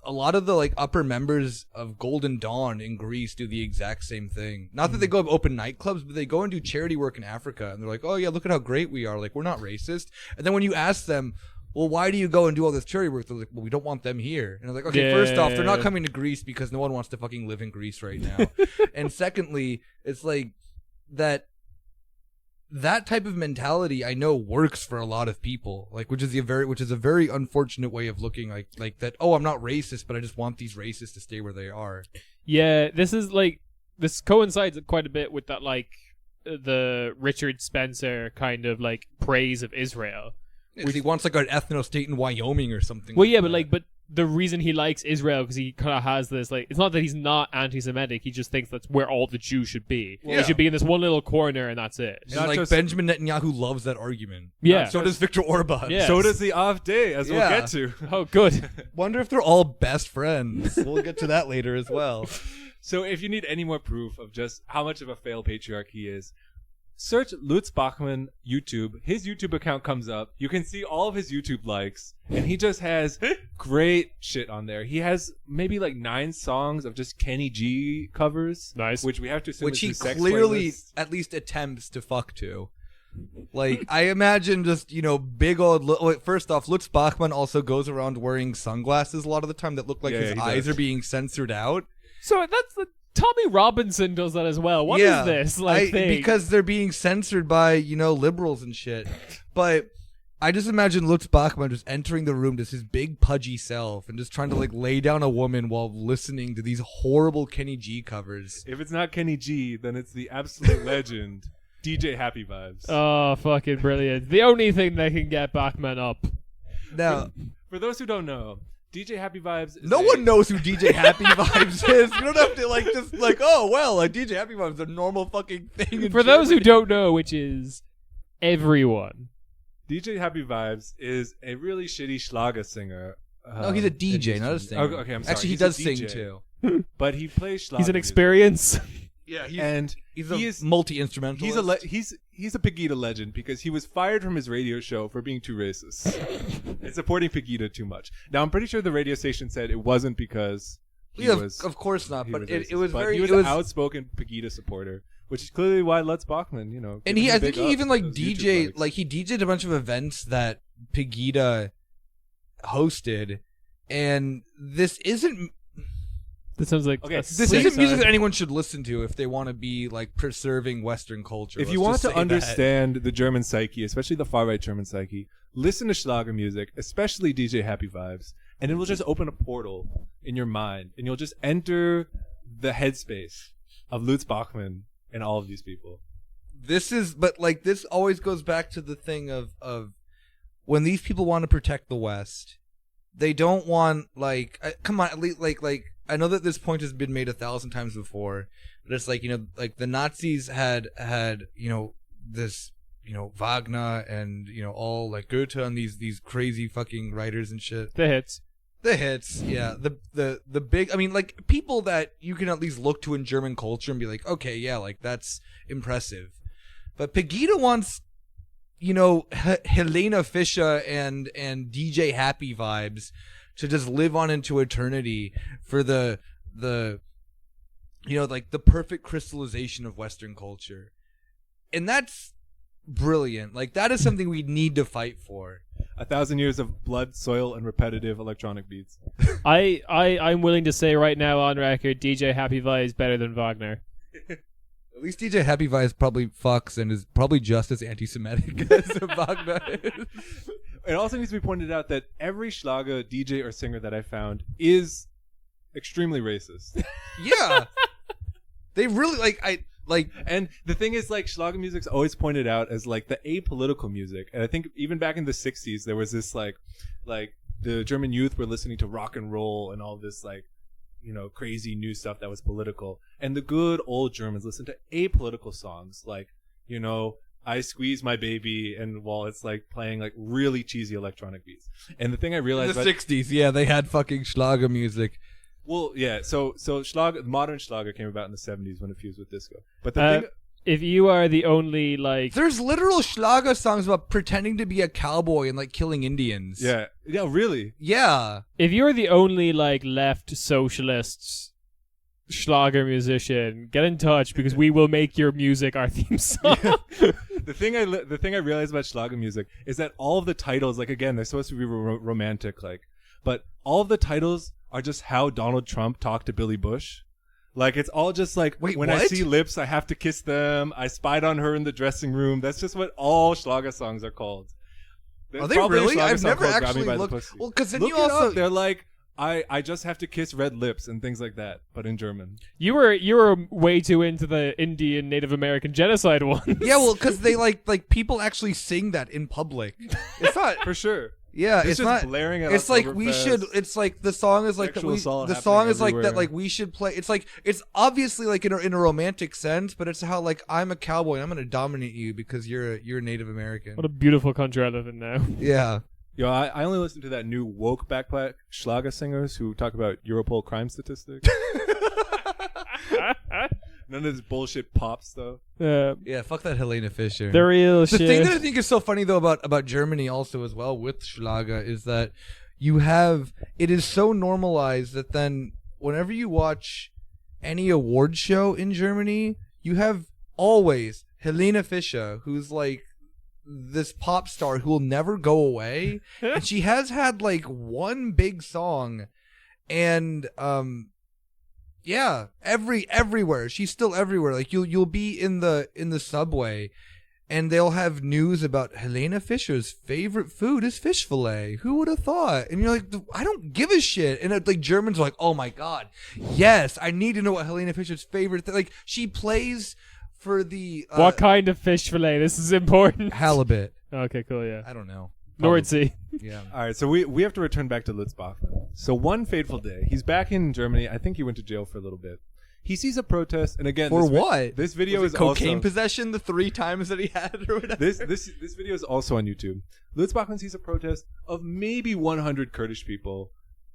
lot of the like upper members of Golden Dawn in Greece do the exact same thing. Not that they go open nightclubs, but they go and do charity work in Africa, and they're like, oh yeah, look at how great we are. Like, we're not racist. And then when you ask them, well, why do you go and do all this charity work? They're like, well, we don't want them here. And I'm like, okay, first off, they're not coming to Greece because no one wants to fucking live in Greece right now. And secondly, it's like that type of mentality I know works for a lot of people, like which is a very unfortunate way of looking like that. Oh, I'm not racist, but I just want these racists to stay where they are. Yeah, this coincides quite a bit with that, like the Richard Spencer kind of like praise of Israel. He wants like an ethno state in Wyoming or something. Well, like yeah, that. but the reason he likes Israel because he kind of has this like, it's not that he's not anti-Semitic, he just thinks that's where all the Jews should be. Yeah. They should be in this one little corner and that's it. And like Benjamin Netanyahu loves that argument. Yeah. So does Viktor Orban. Yeah. So does the AfD, as we'll get to. Oh, good. Wonder if they're all best friends. We'll get to that later as well. So if you need any more proof of just how much of a failed patriarch he is, search Lutz Bachmann YouTube. His YouTube account comes up. You can see all of his YouTube likes, and he just has great shit on there. He has maybe like 9 songs of just Kenny G covers. Nice. Which we have to assume Which is he his sex clearly playlist. at least attempts to fuck to. Like, I imagine just, big old... First off, Lutz Bachmann also goes around wearing sunglasses a lot of the time that look like his he eyes does. are being censored out. So that's the Tommy Robinson does that as well. What is this thing? Because they're being censored by, liberals and shit. But I just imagine Lutz Bachmann just entering the room as his big pudgy self and just trying to like lay down a woman while listening to these horrible Kenny G covers. If it's not Kenny G, then it's the absolute legend, DJ Happy Vibes. Oh, fucking brilliant. The only thing that can get Bachman up. Now, For those who don't know, DJ Happy Vibes is no one knows who DJ Happy Vibes is. You don't have to DJ Happy Vibes is a normal fucking thing. In For those who Germany. don't know, which is everyone. DJ Happy Vibes is a really shitty Schlager singer. No, he's a DJ, not a singer. Okay, I'm sorry. Actually, he He's a does sing DJ. too. But he plays Schlager. He's an music. experience. Yeah, he's multi-instrumentalist. He's a Pegida legend because he was fired from his radio show for being too racist and supporting Pegida too much. Now I'm pretty sure the radio station said it wasn't because he was. Of course not. he But was it racist, was but very. He was it was, an outspoken Pegida supporter, which is clearly why Lutz Bachmann, and gave him I a think big he up even for like those YouTube DJ, likes. like he DJ'd a bunch of events that Pegida hosted, and this isn't. That sounds like Okay, a this This sick- isn't music that anyone should listen to if they want to be like preserving Western culture. If Let's you want just to say that. understand the German psyche, especially the far right German psyche, listen to Schlager music, especially DJ Happy Vibes, and it will just open a portal in your mind, and you'll just enter the headspace of Lutz Bachmann and all of these people. This always goes back to the thing of when these people want to protect the West, they don't want come on, at least like I know that this point has been made 1,000 times before, but it's like like the Nazis had this Wagner and all like Goethe and these crazy fucking writers and shit. the hits. The hits, yeah. The big, I mean, like, people that you can at least look to in German culture and be like, okay, yeah, like, that's impressive. But Pegida wants, Helena Fischer and DJ Happy Vibes to just live on into eternity for the perfect crystallization of Western culture. And that's brilliant. Like, that is something we need to fight for. 1,000 years of blood, soil, and repetitive electronic beats. I'm willing to say right now on record, DJ Happy Vibes is better than Wagner. At least DJ Happy Vibes probably fucks and is probably just as anti-Semitic as Wagner is. It also needs to be pointed out that every Schlager DJ or singer that I found is extremely racist. Yeah. They really, Like, And the thing is, like, Schlager music's always pointed out as like the apolitical music. And I think even back in the 60s, there was this like the German youth were listening to rock and roll and all this like, you know, crazy new stuff that was political. And the good old Germans listened to apolitical songs like, you know, I Squeeze My Baby, and while it's like playing like really cheesy electronic beats. And the thing I in realized the 60s, yeah, they had fucking Schlager music. well, yeah, so Schlager, modern Schlager came about in the 70s when it fused with disco. But the thing If you are the only like, There's literal Schlager songs about pretending to be a cowboy and like killing Indians. yeah, really. Yeah. if you're the only like left socialists Schlager musician, get in touch because we will make your music our theme song. The thing I realized about Schlager music is that all of the titles, like again, they're supposed to be romantic, like, but all of the titles are just how Donald Trump talked to Billy Bush. Like it's all just like, Wait, when I what? see lips, I have to kiss them. I spied on her in the dressing room. That's just what all Schlager songs are called. There's Are they probably a really? Schlager I've song never called Grab Me actually by the looked. Pussy. Well, because then Look you it also up. They're like, I just have to kiss red lips and things like that, but in German. You were way too into the Indian Native American genocide one. yeah, well, because they like people actually sing that in public. It's not. For sure. Yeah, It's it's just not blaring at It's like we Oktoberfest. should. It's like the song is like that. Sexual assault The happening song is like that. everywhere. Like we should play. It's like it's obviously like in a romantic sense, but it's how like I'm a cowboy and I'm gonna dominate you because you're Native American. What a beautiful country I live in now. Yeah. Yo, I only listen to that new woke backpack Schlager singers who talk about Europol crime statistics. None of this bullshit pop stuff. Yeah. Fuck that Helena Fischer. The real The shit. thing that I think is so funny though about Germany also as well with Schlager is that it is so normalized that then whenever you watch any award show in Germany, you have always Helena Fischer, who's like this pop star who will never go away, and she has had like one big song, and yeah, everywhere she's still everywhere. Like you'll be in the subway, and they'll have news about Helena Fischer's favorite food is fish fillet. Who would have thought? And you're like, I don't give a shit. And like Germans are like, oh my god, yes, I need to know what Helena Fischer's favorite thing. Like she plays for the what kind of fish fillet? This is important. halibut. Okay, cool. Yeah, I don't know. Nordsee. Yeah. All right, so we have to return back to Lutz Bachmann. So one fateful day, he's back in Germany. I think he went to jail for a little bit. He sees a protest, and again, For this what? This video Was is it cocaine also possession the 3 times that he had or whatever. this video is also on YouTube. Lutz Bachmann sees a protest of maybe 100 Kurdish people,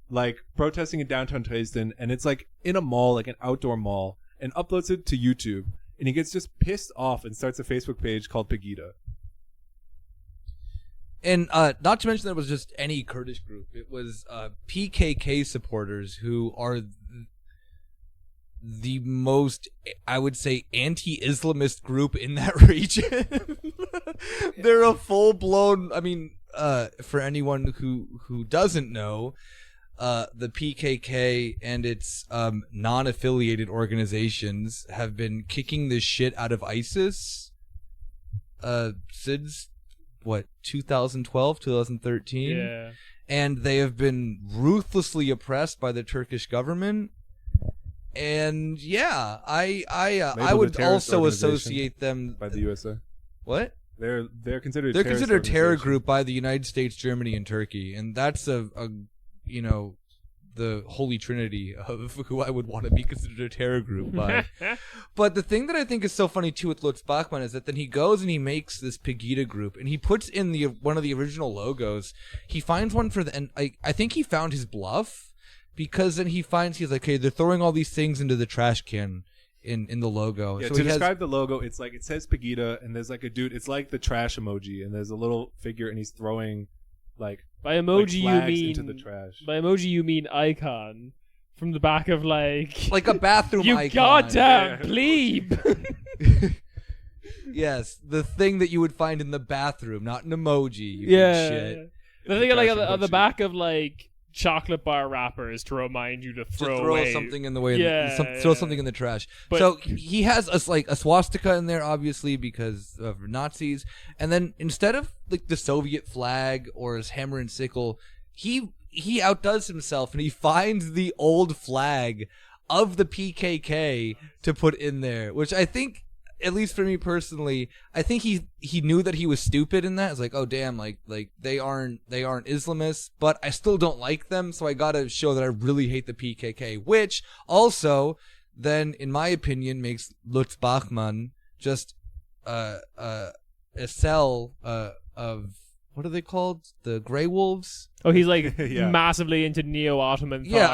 like protesting in downtown Dresden, and it's like in a mall, like an outdoor mall, and uploads it to YouTube. And he gets just pissed off and starts a Facebook page called Pegida. And not to mention that it was just any Kurdish group. It was PKK supporters who are the most, I would say, anti-Islamist group in that region. They're a full-blown, I mean, for anyone who doesn't know, the PKK and its non-affiliated organizations have been kicking the shit out of ISIS since, 2012, 2013? Yeah. And they have been ruthlessly oppressed by the Turkish government. And yeah, I Labeled would a terrorist also organization associate them. by the USA. What? They're considered They're considered a terror organization. group by the United States, Germany, and Turkey, and that's a the holy trinity of who I would want to be considered a terror group by. But the thing that I think is so funny too with Lutz Bachmann is that then he goes and he makes this Pegida group, and he puts in one of the original logos. He finds one for and I think he found his bluff, because then he's like, hey, they're throwing all these things into the trash can in the logo. Yeah, so to he has, describe the logo, it's like it says Pegida, and there's like a dude. It's like the trash emoji, and there's a little figure, and he's throwing like By emoji you flags mean into the trash. By emoji you mean icon from the back of like like a bathroom you icon. goddamn Yeah. plebe. Yes, the thing that you would find in the bathroom, not an emoji. You Yeah. shit. The thing like trash on the emoji. back of like chocolate bar wrappers to remind you to To throw throw away something in the way, Yeah, throw yeah. something in the trash. But- So he has a swastika in there, obviously because of Nazis. And then instead of like the Soviet flag or his hammer and sickle, he outdoes himself and he finds the old flag of the PKK to put in there, which I think, at least for me personally, I think he knew that he was stupid in that. It's like, oh damn, like they aren't Islamists, but I still don't like them, so I gotta show that I really hate the PKK, which also then, in my opinion, makes Lutz Bachmann just a cell of, what are they called? The Grey Wolves? Oh, he's like Yeah. massively into neo-Ottoman thought. Yeah,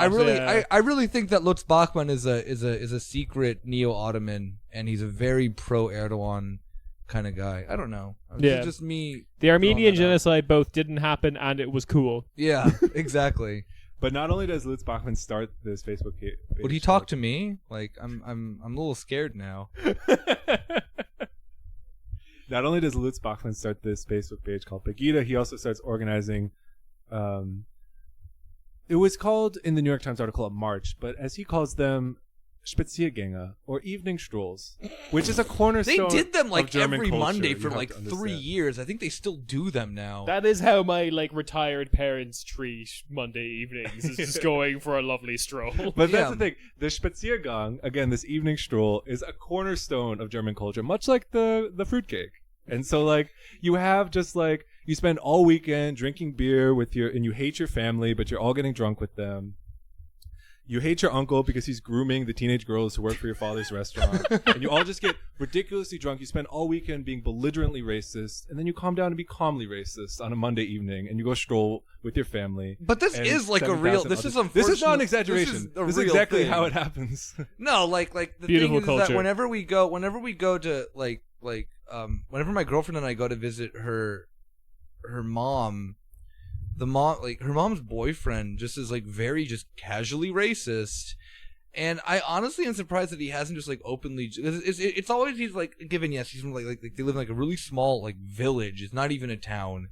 I really think that Lutz Bachmann is a secret neo-Ottoman, and he's a very pro-Erdogan kind of guy. I don't know. It's just me. The Armenian throwing that out. genocide both didn't happen, and it was cool. Yeah, exactly. But not only does Lutz Bachmann start this Facebook page, Would he talk to me? Like, I'm a little scared now. Not only does Lutz Bachmann start this Facebook page called Pegida, he also starts organizing. It was called in the New York Times article a march, but as he calls them, Spaziergänge, or evening strolls, which is a They cornerstone. did them of like German every culture, Monday you for have like to 3 understand. years. I think they still do them now. That is how my retired parents treat Monday evenings. Is just going for a lovely stroll. But that's Yeah. the thing. The Spaziergang, again, this evening stroll, is a cornerstone of German culture, much like the fruitcake. And so, like, you have just like you spend all weekend drinking beer with and you hate your family, but you're all getting drunk with them. You hate your uncle because he's grooming the teenage girls who work for your father's restaurant. And you all just get ridiculously drunk. You spend all weekend being belligerently racist, and then you calm down and be calmly racist on a Monday evening, and you go stroll with your family. But this and is like a 7,000 real. This others. is unfortunate. This is not an exaggeration. This is real exactly thing. how it happens. No, like the Beautiful thing is that culture. whenever we go to whenever my girlfriend and I go to visit her mom, her mom's boyfriend just is like very just casually racist. And I honestly am surprised that he hasn't just like openly. It's always he's like given he's from like they live in like a really small like village. It's not even a town,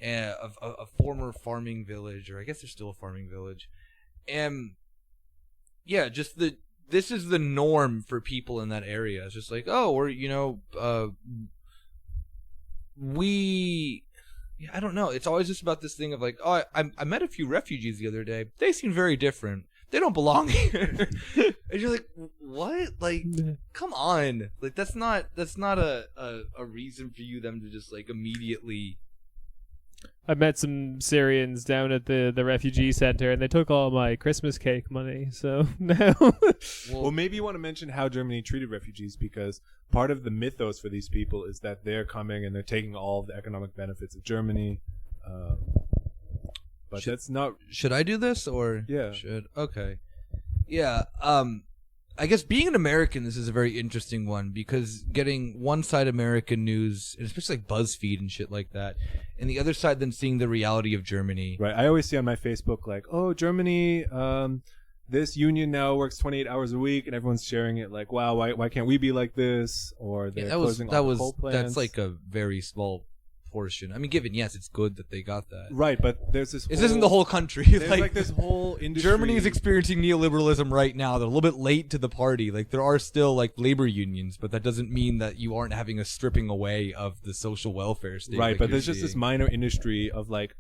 a former farming village, or I guess there's still a farming village, and yeah, just this is the norm for people in that area. It's just like, oh, we're yeah, I don't know. It's always just about this thing of like, oh, I met a few refugees the other day. They seem very different. They don't belong here. And you're like, what? Like, come on. Like, that's not a reason for them to just like immediately. I met some Syrians down at the refugee center, and they took all my Christmas cake money. So now, Well, maybe you want to mention how Germany treated refugees, because part of the mythos for these people is that they're coming and they're taking all of the economic benefits of Germany. But that's not. Should I do this or Yeah. Should okay. Yeah. I guess being an American, this is a very interesting one, because getting one side American news, and especially like BuzzFeed and shit like that, and the other side then seeing the reality of Germany. Right. I always see on my Facebook like, oh, Germany, this union now works 28 hours a week, and everyone's sharing it like, wow, why can't we be like this? Or they're closing all the coal plants. That's like a very small portion. I mean, given yes, it's good that they got that. Right, but there's this. This isn't the whole country. There's like this whole industry. Germany is experiencing neoliberalism right now. They're a little bit late to the party. Like, there are still like labor unions, but that doesn't mean that you aren't having a stripping away of the social welfare state. Right, like but you're there's just this seeing. minor industry of like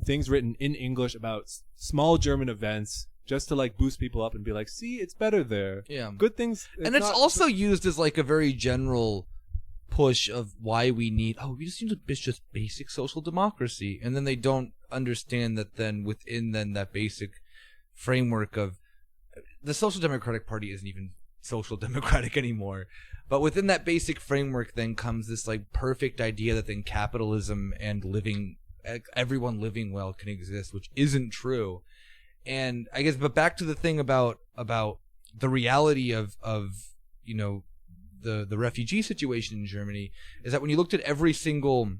things written in English about small German events, just to like boost people up and be like, see, it's better there. Yeah. Good things. And it's also used as like a very general push of why we need, we just need just basic social democracy, and then they don't understand that then within that basic framework of the Social Democratic Party isn't even social democratic anymore, but within that basic framework then comes this like perfect idea that then capitalism and everyone living well can exist, which isn't true. And I guess, but back to the thing about the reality of the refugee situation in Germany, is that when you looked at every single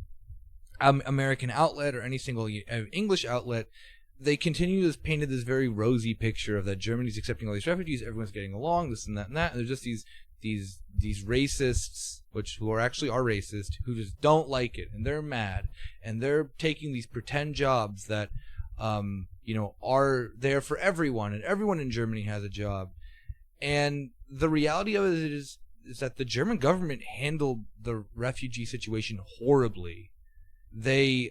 American outlet or any single English outlet, they painted this very rosy picture of that Germany's accepting all these refugees, everyone's getting along, this and that and that, and there's just these racists, who are racist, who just don't like it, and they're mad, and they're taking these pretend jobs that are there for everyone, and everyone in Germany has a job. And the reality of it is that the German government handled the refugee situation horribly. There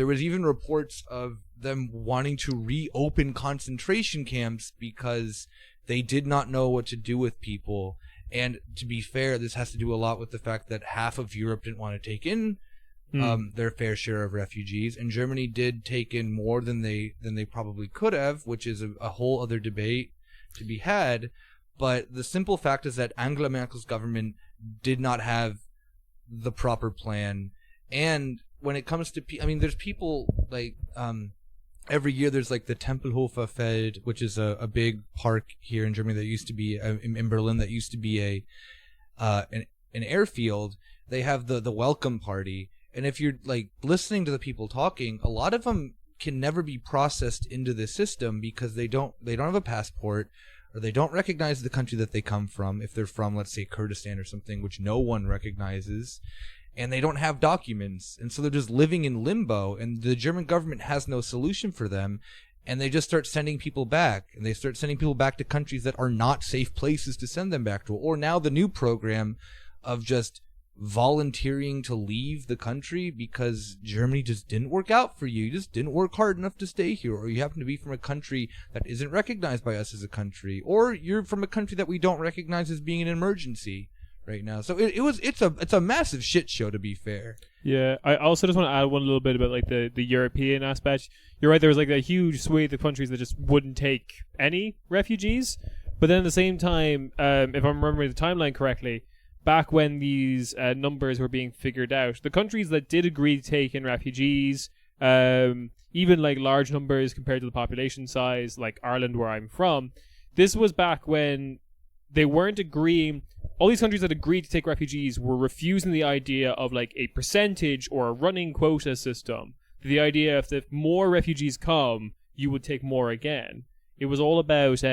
was even reports of them wanting to reopen concentration camps because They did not know what to do with people. And to be fair, this has to do a lot with the fact that half of Europe didn't want to take in their fair share of refugees, and Germany did take in more than they probably could have, which is a whole other debate to be had. But the simple fact is that Angela Merkel's government did not have the proper plan. And when it comes to, there's people like, every year there's like the Tempelhofer Feld, which is a big park here in Germany that used to be, in Berlin, that used to be an airfield. They have the welcome party. And if you're like listening to the people talking, a lot of them can never be processed into the system because they don't have a passport, or they don't recognize the country that they come from, if they're from, let's say, Kurdistan or something, which no one recognizes, and they don't have documents, and so they're just living in limbo, and the German government has no solution for them, and they just start sending people back, and they start sending people back to countries that are not safe places to send them back to. Or now the new program of just volunteering to leave the country because Germany just didn't work out for you. You just didn't work hard enough to stay here, or you happen to be from a country that isn't recognized by us as a country, or you're from a country that we don't recognize as being an emergency right now. So it's a massive shit show, to be fair. Yeah, I also just want to add one little bit about like the European aspect. You're right, there was like a huge swathe of countries that just wouldn't take any refugees, but then at the same time, if I'm remembering the timeline correctly, back when these numbers were being figured out, the countries that did agree to take in refugees, even like large numbers compared to the population size, like Ireland, where I'm from, this was back when they weren't agreeing. All these countries that agreed to take refugees were refusing the idea of like a percentage or a running quota system. The idea if more refugees come, you would take more again. It was all about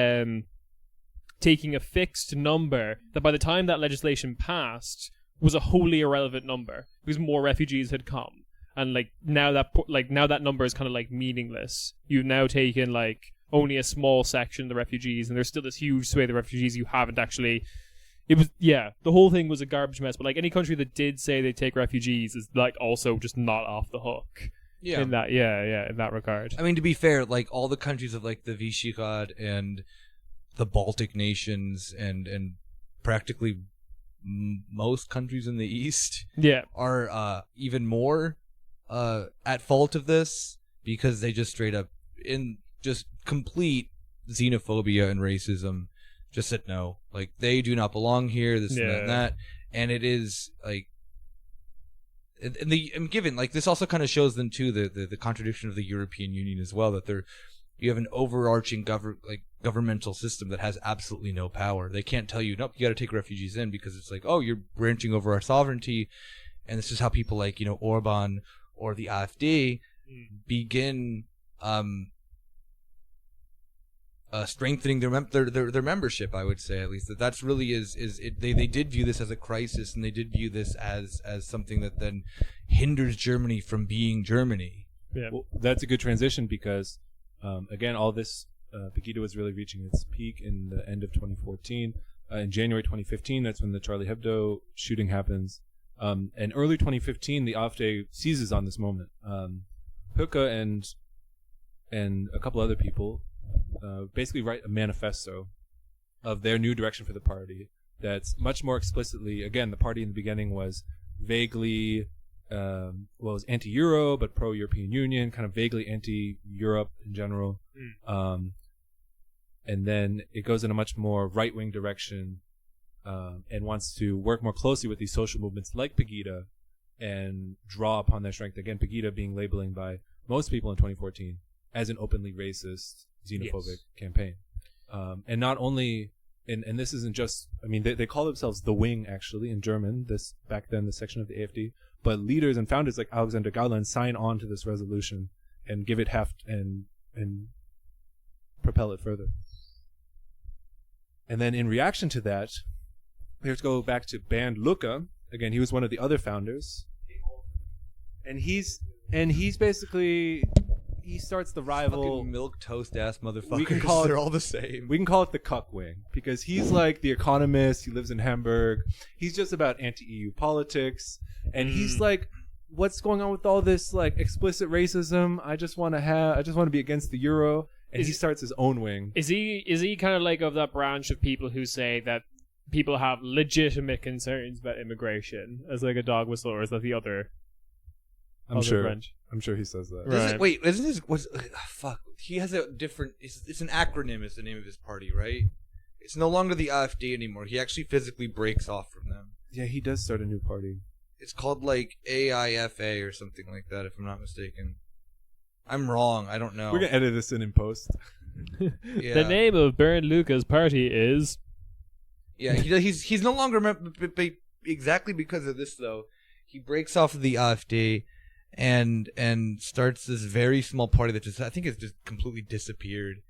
taking a fixed number that by the time that legislation passed was a wholly irrelevant number because more refugees had come, and like now that number is kind of like meaningless. You've now taken like only a small section of the refugees, and there's still this huge swathe of refugees you haven't actually. It was the whole thing was a garbage mess. But like any country that did say they take refugees is like also just not off the hook. Yeah. In that regard. I mean, to be fair, like all the countries of like the Visegrad and the Baltic nations and practically most countries in the East are even more at fault of this, because they just straight up in just complete xenophobia and racism just said no, like they do not belong here, this and that and that. And it is like, and given like this also kind of shows them too the contradiction of the European Union as well, that you have an overarching governmental system that has absolutely no power. They can't tell you, nope, you got to take refugees in, because it's like, oh, you're branching over our sovereignty. And this is how people like, Orban or the AfD begin strengthening their membership, I would say, at least. That's really they did view this as a crisis, and they did view this as something that then hinders Germany from being Germany. Yeah. Well, that's a good transition, because again, all this Pegida was really reaching its peak in the end of 2014. In January 2015, that's when the Charlie Hebdo shooting happens. And early 2015, the AfD seizes on this moment. Höcke and a couple other people basically write a manifesto of their new direction for the party that's much more explicitly, again, the party in the beginning was vaguely, it was anti-Euro, but pro-European Union, kind of vaguely anti-Europe in general. And then it goes in a much more right-wing direction, and wants to work more closely with these social movements like Pegida and draw upon their strength. Again, Pegida being labeling by most people in 2014 as an openly racist, xenophobic campaign. And not only, and this isn't just, I mean, they call themselves the Wing, actually, in German, this back then, the section of the AfD, but leaders and founders like Alexander Gauland sign on to this resolution and give it heft and propel it further. And then in reaction to that, let's go back to Bernd Lucke. Again, he was one of the other founders. And he's basically, he starts the rival. Fucking milk toast ass motherfuckers. They're all the same. We can call it the Cuck Wing, because he's like the economist. He lives in Hamburg. He's just about anti-EU politics. And he's like, what's going on with all this like explicit racism? I just want to be against the euro. and he starts his own wing. Is he kind of like of that branch of people who say that people have legitimate concerns about immigration as like a dog whistle, or is that the other? I'm other sure. branch? I'm sure he says that. Right. Wait, isn't this fuck? He has a different. It's an acronym. Is the name of his party, right? It's no longer the AfD anymore. He actually physically breaks off from them. Yeah, he does start a new party. It's called like AIFA or something like that, if I'm not mistaken. I'm wrong. I don't know. We're gonna edit this in post. Yeah. The name of Bernd Lucas' party is. Yeah, he's no longer exactly because of this though. He breaks off of the AfD and starts this very small party that just I think has just completely disappeared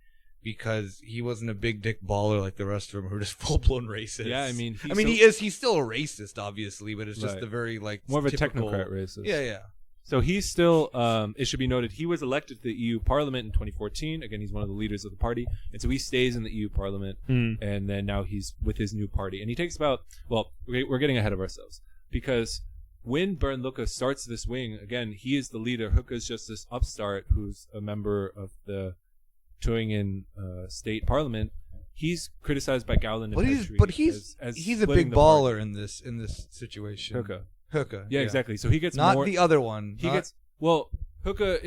because he wasn't a big dick baller like the rest of them who are just full blown racist. Yeah, I mean, he's still a racist obviously, but it's just Right. the very like more of a typical, technocrat racist. Yeah. So he's still, it should be noted, he was elected to the EU Parliament in 2014. Again, he's one of the leaders of the party. And so he stays in the EU Parliament. And then now he's with his new party. And he takes about, well, we're getting ahead of ourselves. Because when Bernd Lucas starts this wing, again, he is the leader. Hooker's just this upstart who's a member of the Turingen state parliament. He's criticized by Gowland and Petrie as he's a splitting big the baller party. in this situation. Hooker. Yeah, exactly. So he gets not more, the other one. Hooker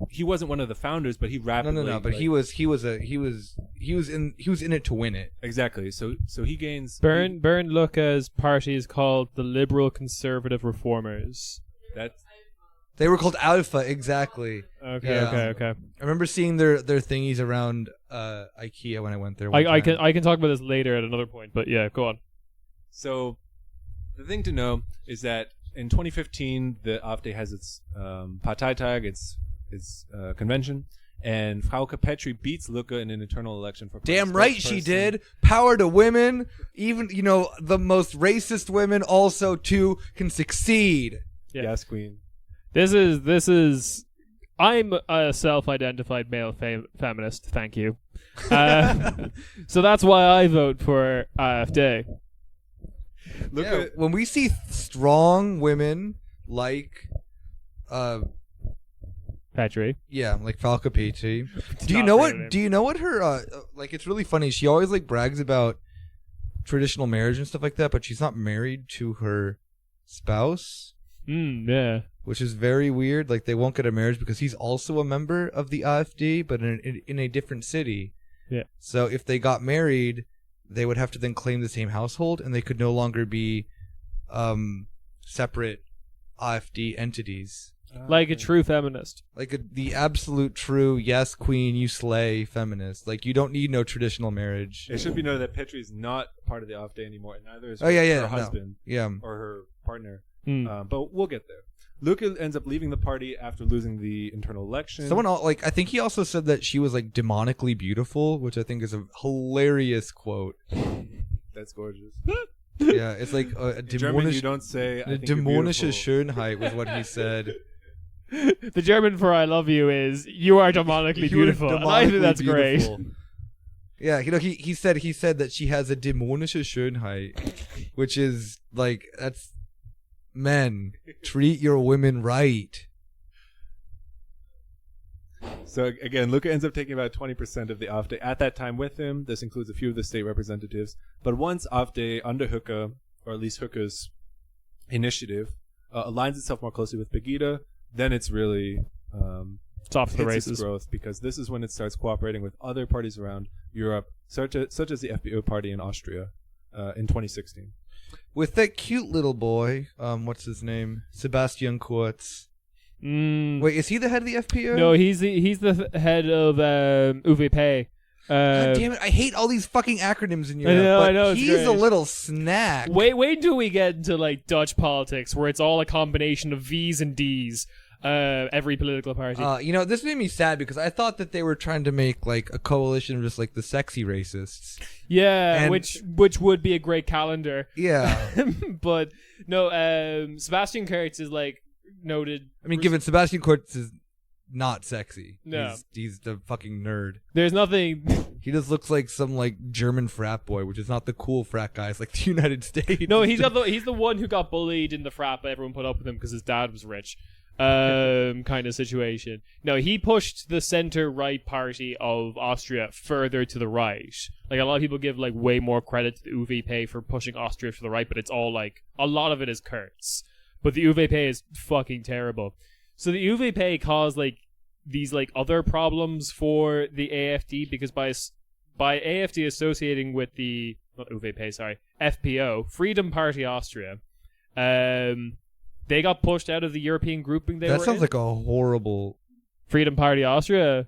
he wasn't one of the founders, but he rapidly No. But he was in it to win it. exactly. So he gains Bernd Lucas' party is called the Liberal Conservative Reformers. They were called Alpha, exactly. Okay. I remember seeing their thingies around IKEA when I went there. I can talk about this later at another point, but yeah, go on. So the thing to know is that in 2015, the AfD has its Parteitag, its convention, and Frauke Petrie beats Lucke in an internal election for Damn right she did. Power to women. Even the most racist women also too can succeed. Yeah. Yes, Queen. This is. I'm a self-identified male feminist. Thank you. So that's why I vote for AfD. When we see strong women like Petrie. Yeah, like Falca Petrie. Do you know what her like it's really funny. She always like brags about traditional marriage and stuff like that, but she's not married to her spouse. Yeah. Which is very weird. Like they won't get a marriage because he's also a member of the AfD, but in a different city. Yeah. So if they got married, they would have to then claim the same household, and they could no longer be separate AfD entities. Like a true feminist. Like the absolute true, yes, queen, you slay feminist. Like you don't need no traditional marriage. It should be noted that Petrie is not part of the AfD anymore, and neither is her husband or her partner. But we'll get there. Lucke ends up leaving the party after losing the internal election. I think he also said that she was like demonically beautiful, which I think is a hilarious quote. That's gorgeous. Yeah, it's like a German, you don't say. A dämonische Schönheit was what he said. The German for "I love you" is "you are demonically beautiful." And I think that's great. Yeah, he said that she has a dämonische Schönheit, which is like that's. Men, treat your women right. So again, Lucke ends up taking about 20% of the AfD at that time with him. This includes a few of the state representatives. But once AfD under Hooker, or at least Hooker's initiative, aligns itself more closely with Pegida, then it's really it's off to the races. Its growth, because this is when it starts cooperating with other parties around Europe, such as the FPÖ party in Austria, in 2016. With that cute little boy, what's his name? Sebastian Kurz. Wait, is he the head of the FPÖ? No, he's the head of UVP. God damn it! I hate all these fucking acronyms in Europe. I know. He's a little snack. Wait till we get into like Dutch politics, where it's all a combination of V's and D's. Every political party. This made me sad because I thought that they were trying to make like a coalition of just like the sexy racists. Yeah, which would be a great calendar. Yeah. But no, Sebastian Kurz is like noted. I mean, given Sebastian Kurz is not sexy. No. He's the fucking nerd. There's nothing. He just looks like some like German frat boy, which is not the cool frat guys like the United States. No, he's the one who got bullied in the frat, but everyone put up with him because his dad was rich. kind of situation. No, he pushed the center-right party of Austria further to the right. Like, a lot of people give, like, way more credit to the UVP for pushing Austria to the right, but it's all, like, a lot of it is Kurz. But the UVP is fucking terrible. So the UVP caused, like, these, like, other problems for the AFD, because by AFD associating with the... Not UVP, sorry. FPO, Freedom Party Austria, they got pushed out of the European grouping they were in. That sounds like a horrible... Freedom Party Austria.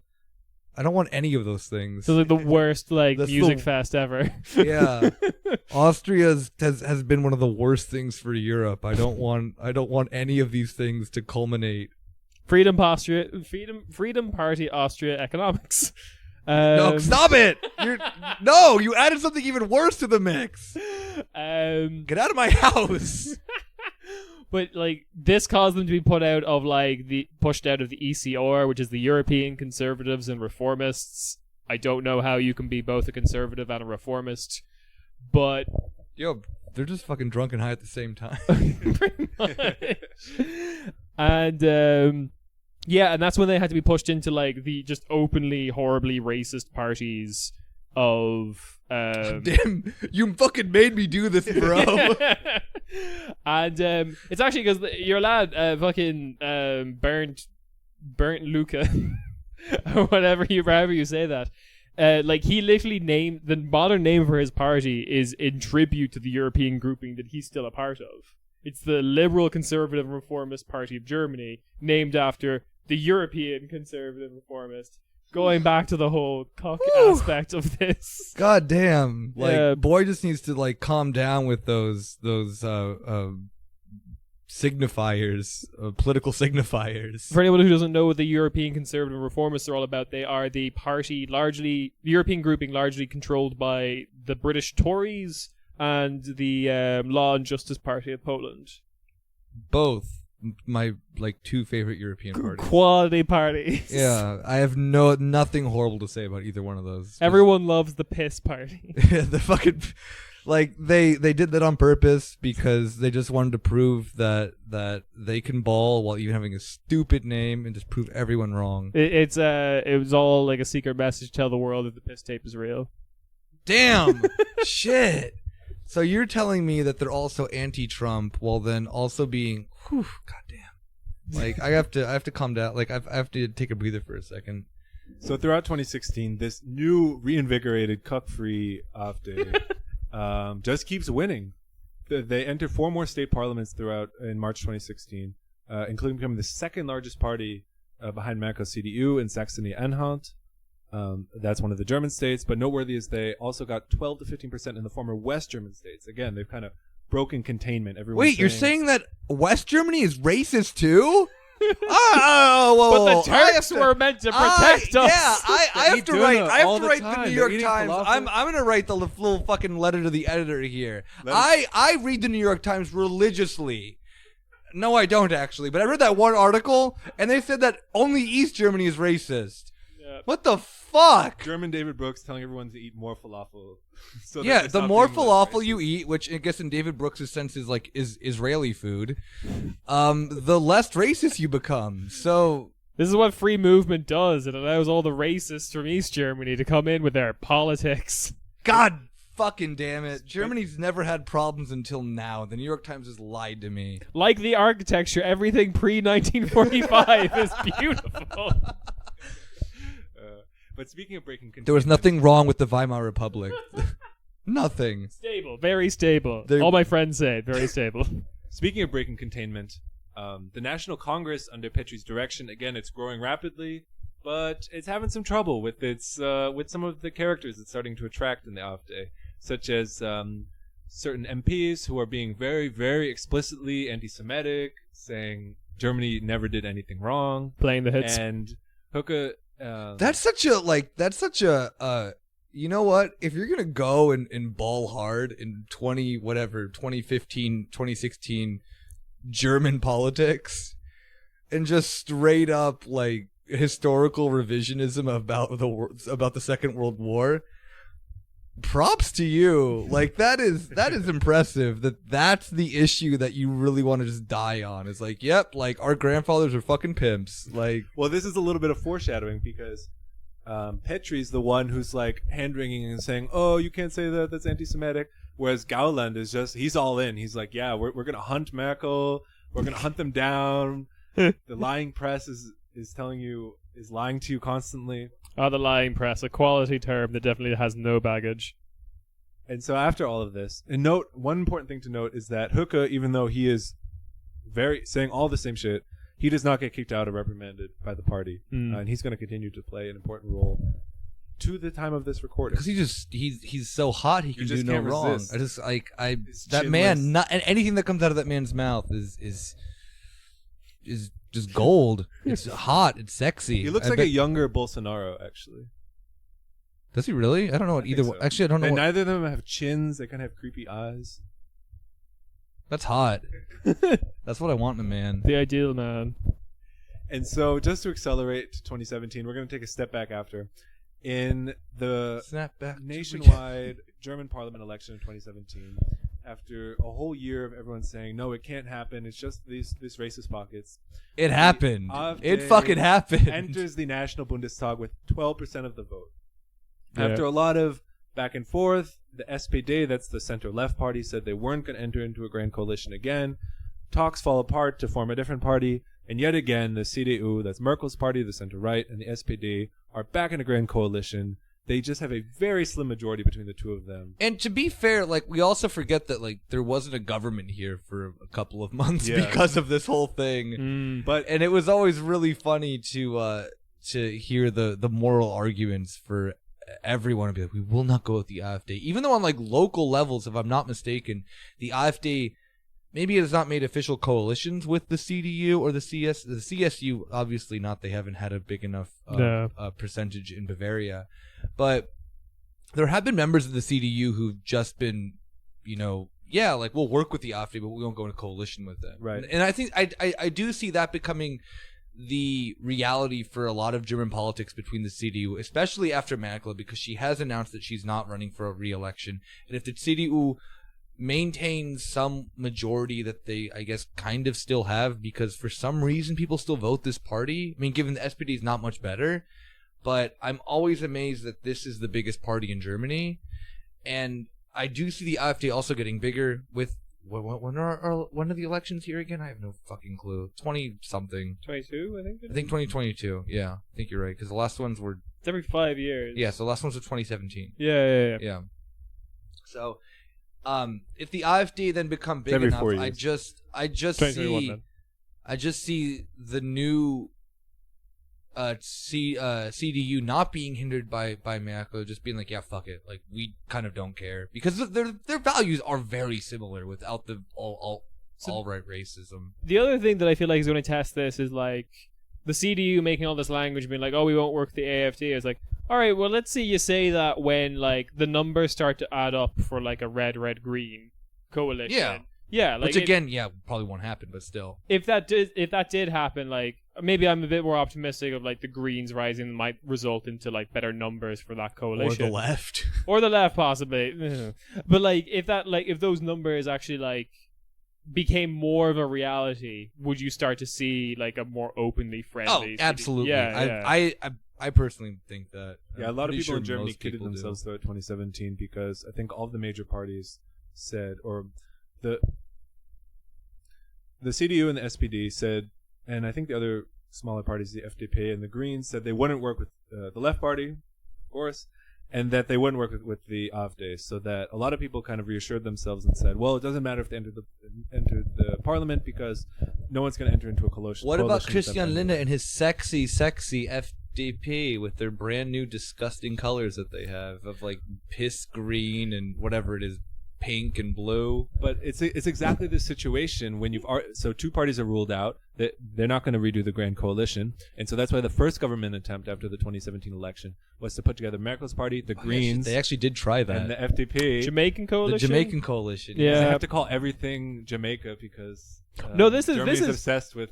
I don't want any of those things. So like the worst like That's music the- fest ever. Yeah. Austria has been one of the worst things for Europe. I don't want any of these things to culminate. Freedom Party Austria economics. No, stop it! You added something even worse to the mix. Get out of my house. But like this caused them to be pushed out of the ECR, which is the European Conservatives and Reformists. I don't know how you can be both a conservative and a reformist, but Yo, they're just fucking drunk and high at the same time. pretty much. And yeah, and that's when they had to be pushed into like the just openly horribly racist parties of Damn, you fucking made me do this, bro. And it's actually because your lad fucking burnt Luca or however you say that. Like he literally named the modern name for his party is in tribute to the European grouping that he's still a part of. It's the Liberal Conservative Reformist Party of Germany, named after the European Conservative Reformist. Going back to the whole cock aspect of this. God damn. Yeah. Boy just needs to calm down with those signifiers, political signifiers. For anyone who doesn't know what the European Conservative Reformists are all about, they are the party the European grouping largely controlled by the British Tories and the Law and Justice Party of Poland. Both my two favorite European parties. Quality parties. Yeah, I have nothing horrible to say about either one of those. Everyone loves the piss party. The fucking they did that on purpose because they just wanted to prove that they can ball while even having a stupid name and just prove everyone wrong. It was all like a secret message to tell the world that the piss tape is real. Damn. Shit. So you're telling me that they're also anti-Trump while then also being, whew, goddamn. I have to calm down. I have to take a breather for a second. So throughout 2016, this new reinvigorated cuck-free AfD just keeps winning. They entered 4 more state parliaments in March 2016, including becoming the second largest party behind Merkel CDU in Saxony-Anhalt. That's one of the German states, but noteworthy is they also got 12 to 15% in the former West German states. Again, they've kind of broken containment. Wait, you're saying that West Germany is racist too? Whoa, But the Turks were meant to protect us. Yeah, I have to write. I have to write the New York eating Times. falafel. I'm gonna write the little fucking letter to the editor here. I read the New York Times religiously. No, I don't actually, but I read that one article, and they said that only East Germany is racist. Yeah. What the fuck? German David Brooks telling everyone to eat more falafel. So that Yeah, they the stop more being less falafel racist. you eat, which I guess in David Brooks' sense is is Israeli food, the less racist you become. So This is what free movement does. It allows all the racists from East Germany to come in with their politics. God fucking damn it. Germany's never had problems until now. The New York Times has lied to me. Like the architecture, everything pre-1945 is beautiful. But speaking of breaking containment, There was nothing wrong with the Weimar Republic. Nothing. Stable, very stable. They're- All my friends say it, very stable. Speaking of breaking containment, the National Congress under Petri's direction, again, it's growing rapidly, but it's having some trouble with with some of the characters it's starting to attract in the AfD, such as certain MPs who are being very, very explicitly anti-Semitic, saying Germany never did anything wrong, Playing the hits. and Hooke. That's such a you know what? If you're gonna go and ball hard in 2015, 2016 German politics and just straight up historical revisionism about the Second World War, props to you. Like that is impressive. That's the issue that you really want to just die on. It's like, yep, like our grandfathers are fucking pimps. Like, well, this is a little bit of foreshadowing because Petri's the one who's like hand wringing and saying, "Oh, you can't say that. That's anti-Semitic." Whereas Gauland is he's all in. He's like, "Yeah, we're gonna hunt Merkel. We're gonna hunt them down." The lying press is lying to you constantly. Oh, the lying press, a quality term that definitely has no baggage. And so after all of this, and note, one important thing to note is that Hooker, even though he is saying all the same shit, he does not get kicked out or reprimanded by the party. And he's going to continue to play an important role to the time of this recording. Because he's so hot, he can do no wrong. Resist. I just like It's that chinless. man. Not and anything that comes out of that man's mouth is just gold. It's hot. It's sexy. He looks like a younger Bolsonaro, actually. Does he really? I don't know what either. So. Actually, I don't know. And neither of them have chins. They kind of have creepy eyes. That's hot. That's what I want in a man. The ideal man. And so, just to accelerate to 2017, we're going to take a step back after. In the Snap back. nationwide German parliament election in 2017, after a whole year of everyone saying, no, it can't happen, it's just these racist pockets. It happened. AfD It fucking happened. Enters the National Bundestag with 12% of the vote. Yeah. After a lot of back and forth, the SPD, that's the center-left party, said they weren't going to enter into a grand coalition again. Talks fall apart to form a different party. And yet again, the CDU, that's Merkel's party, the center-right, and the SPD are back in a grand coalition. They just have a very slim majority between the two of them. And to be fair, like we also forget that like there wasn't a government here for a couple of months because of this whole thing. And it was always really funny to hear the moral arguments for everyone to be like, we will not go with the AfD, even though on like local levels, if I'm not mistaken, the AfD maybe it has not made official coalitions with the CDU or the CSU. Obviously not. They haven't had a big enough percentage in Bavaria. But there have been members of the CDU who've just been, like we'll work with the AfD, but we won't go in a coalition with them. Right. And I think I do see that becoming the reality for a lot of German politics between the CDU, especially after Merkel, because she has announced that she's not running for a re-election. And if the CDU maintains some majority that they, I guess, kind of still have, because for some reason people still vote this party. I mean, given the SPD is not much better, but I'm always amazed that this is the biggest party in Germany. And I do see the AfD also getting bigger with when are the elections here again? I have no fucking clue. 20-something. 22, I think. I think 2022. Yeah, I think you're right, because the last ones were... It's every 5 years. Yeah, so the last ones were 2017. Yeah. So, if the AfD then become big every enough, 4 years. I just see the new CDU not being hindered by Merkel, just being like, yeah, fuck it, like we kind of don't care, because their values are very similar without the all right racism. The other thing that I feel like is going to test this is like the CDU making all this language, being like, oh, we won't work with the AfD. It's like, all right, well, let's see you say that when like the numbers start to add up for like a red-green coalition. Yeah, like which again, probably won't happen, but still. If that did happen, like maybe I'm a bit more optimistic of like the Greens rising might result into like better numbers for that coalition. Or the left. Or the left, possibly. But like if those numbers actually like became more of a reality, would you start to see like a more openly friendly? Oh, absolutely. Yeah. I personally think that. Yeah, a lot of people in Germany most kidded people do. themselves throughout 2017 because I think all the major parties said, or the CDU and the SPD said, and I think the other smaller parties, the FDP and the Greens, said they wouldn't work with the left party, of course, and that they wouldn't work with the AfD. So that a lot of people kind of reassured themselves and said, well, it doesn't matter if they enter the parliament because no one's going to enter into a coalition. What about Christian Lindner and his sexy FDP with their brand new disgusting colors that they have of like piss green and whatever it is, pink and blue? But it's exactly this situation when so two parties are ruled out, that they're not going to redo the grand coalition, and so that's why the first government attempt after the 2017 election was to put together Merkel's party, the Greens. They actually did try that. And the FDP. Jamaican coalition. The Jamaican coalition. Yeah. They have to call everything Jamaica because No, this is Germany's obsessed with.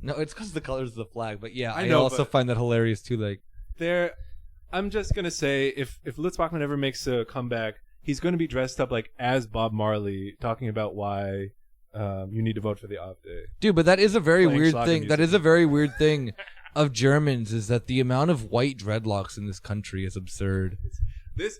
No, it's because of the colors of the flag. But yeah, I know, also but find that hilarious too. Like, they're I'm just gonna say if Lutz Bachmann ever makes a comeback, he's going to be dressed up like as Bob Marley, talking about why you need to vote for the AfD. Dude, but that is a very Playing weird Schlager thing. music. That is a very weird thing of Germans, is that the amount of white dreadlocks in this country is absurd. This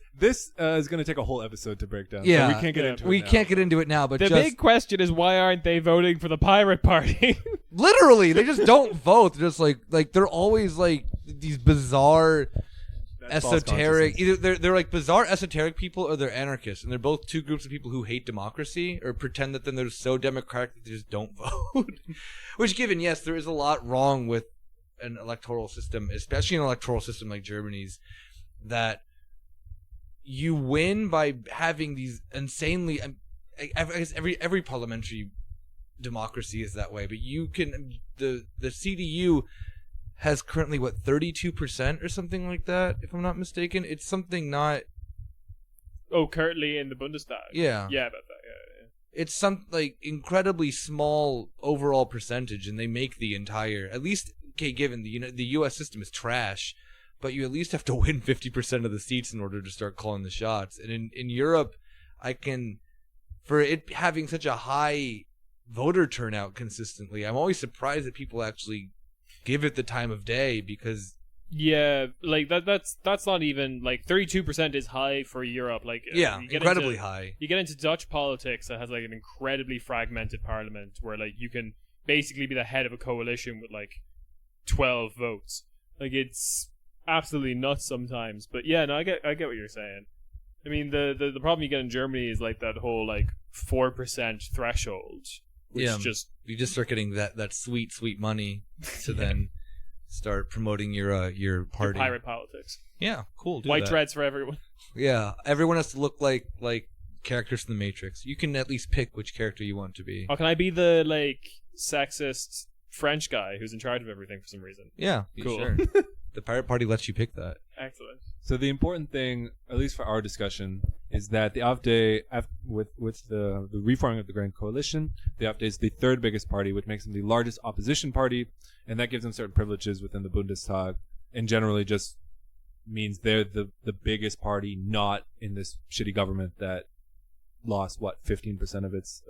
is going to take a whole episode to break down. Yeah. so we can't get into it. We now. can't get into it now, but The just big question is, why aren't they voting for the Pirate Party? literally, they just don't vote. They're just like they're always like these bizarre, That's false esoteric. consciousness. Either they're like bizarre esoteric people, or they're anarchists, and they're both two groups of people who hate democracy or pretend that then they're so democratic that they just don't vote. Which, given yes, there is a lot wrong with an electoral system, especially an electoral system like Germany's, that you win by having these insanely. I guess every parliamentary democracy is that way, but you can the CDU has currently 32% or something like that, if I'm not mistaken. It's something not. Oh, currently in the Bundestag. Yeah. Yeah, about that. Yeah. It's some like incredibly small overall percentage, and they make the entire. At least, okay, given the U.S. system is trash, but you at least have to win 50% of the seats in order to start calling the shots. And in Europe, for it having such a high voter turnout consistently, I'm always surprised that people actually give it the time of day, because Yeah, like that's not even like 32% is high for Europe. Like yeah, you get incredibly into, high. You get into Dutch politics that has like an incredibly fragmented parliament where like you can basically be the head of a coalition with like 12 votes. Like it's absolutely nuts sometimes. But yeah, no, I get what you're saying. I mean, the problem you get in Germany is like that whole like 4% threshold, which Yeah. just You just start getting that sweet money to then start promoting your party. pirate politics. Yeah, cool. Do White that. dreads for everyone. Yeah, everyone has to look like characters from the Matrix. You can at least pick which character you want to be. Oh, can I be the like sexist French guy who's in charge of everything for some reason? Yeah, Cool. Sure. The Pirate Party lets you pick that. Excellent. So the important thing, at least for our discussion, is that the AfD, with the reforming of the Grand Coalition, the AfD is the third biggest party, which makes them the largest opposition party, and that gives them certain privileges within the Bundestag, and generally just means they're the biggest party not in this shitty government that lost, 15% of its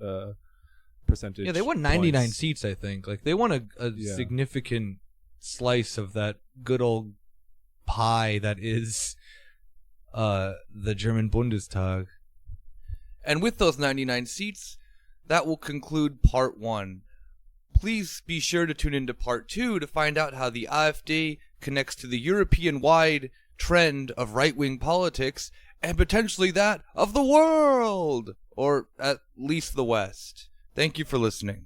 percentage. Yeah, they won 99 points. seats, I think. Like, they won a Yeah. significant slice of that good old pie that is the German Bundestag. And with those 99 seats, that will conclude part 1. Please be sure to tune into part 2 to find out how the AfD connects to the European-wide trend of right-wing politics and potentially that of the world, or at least the West. Thank you for listening.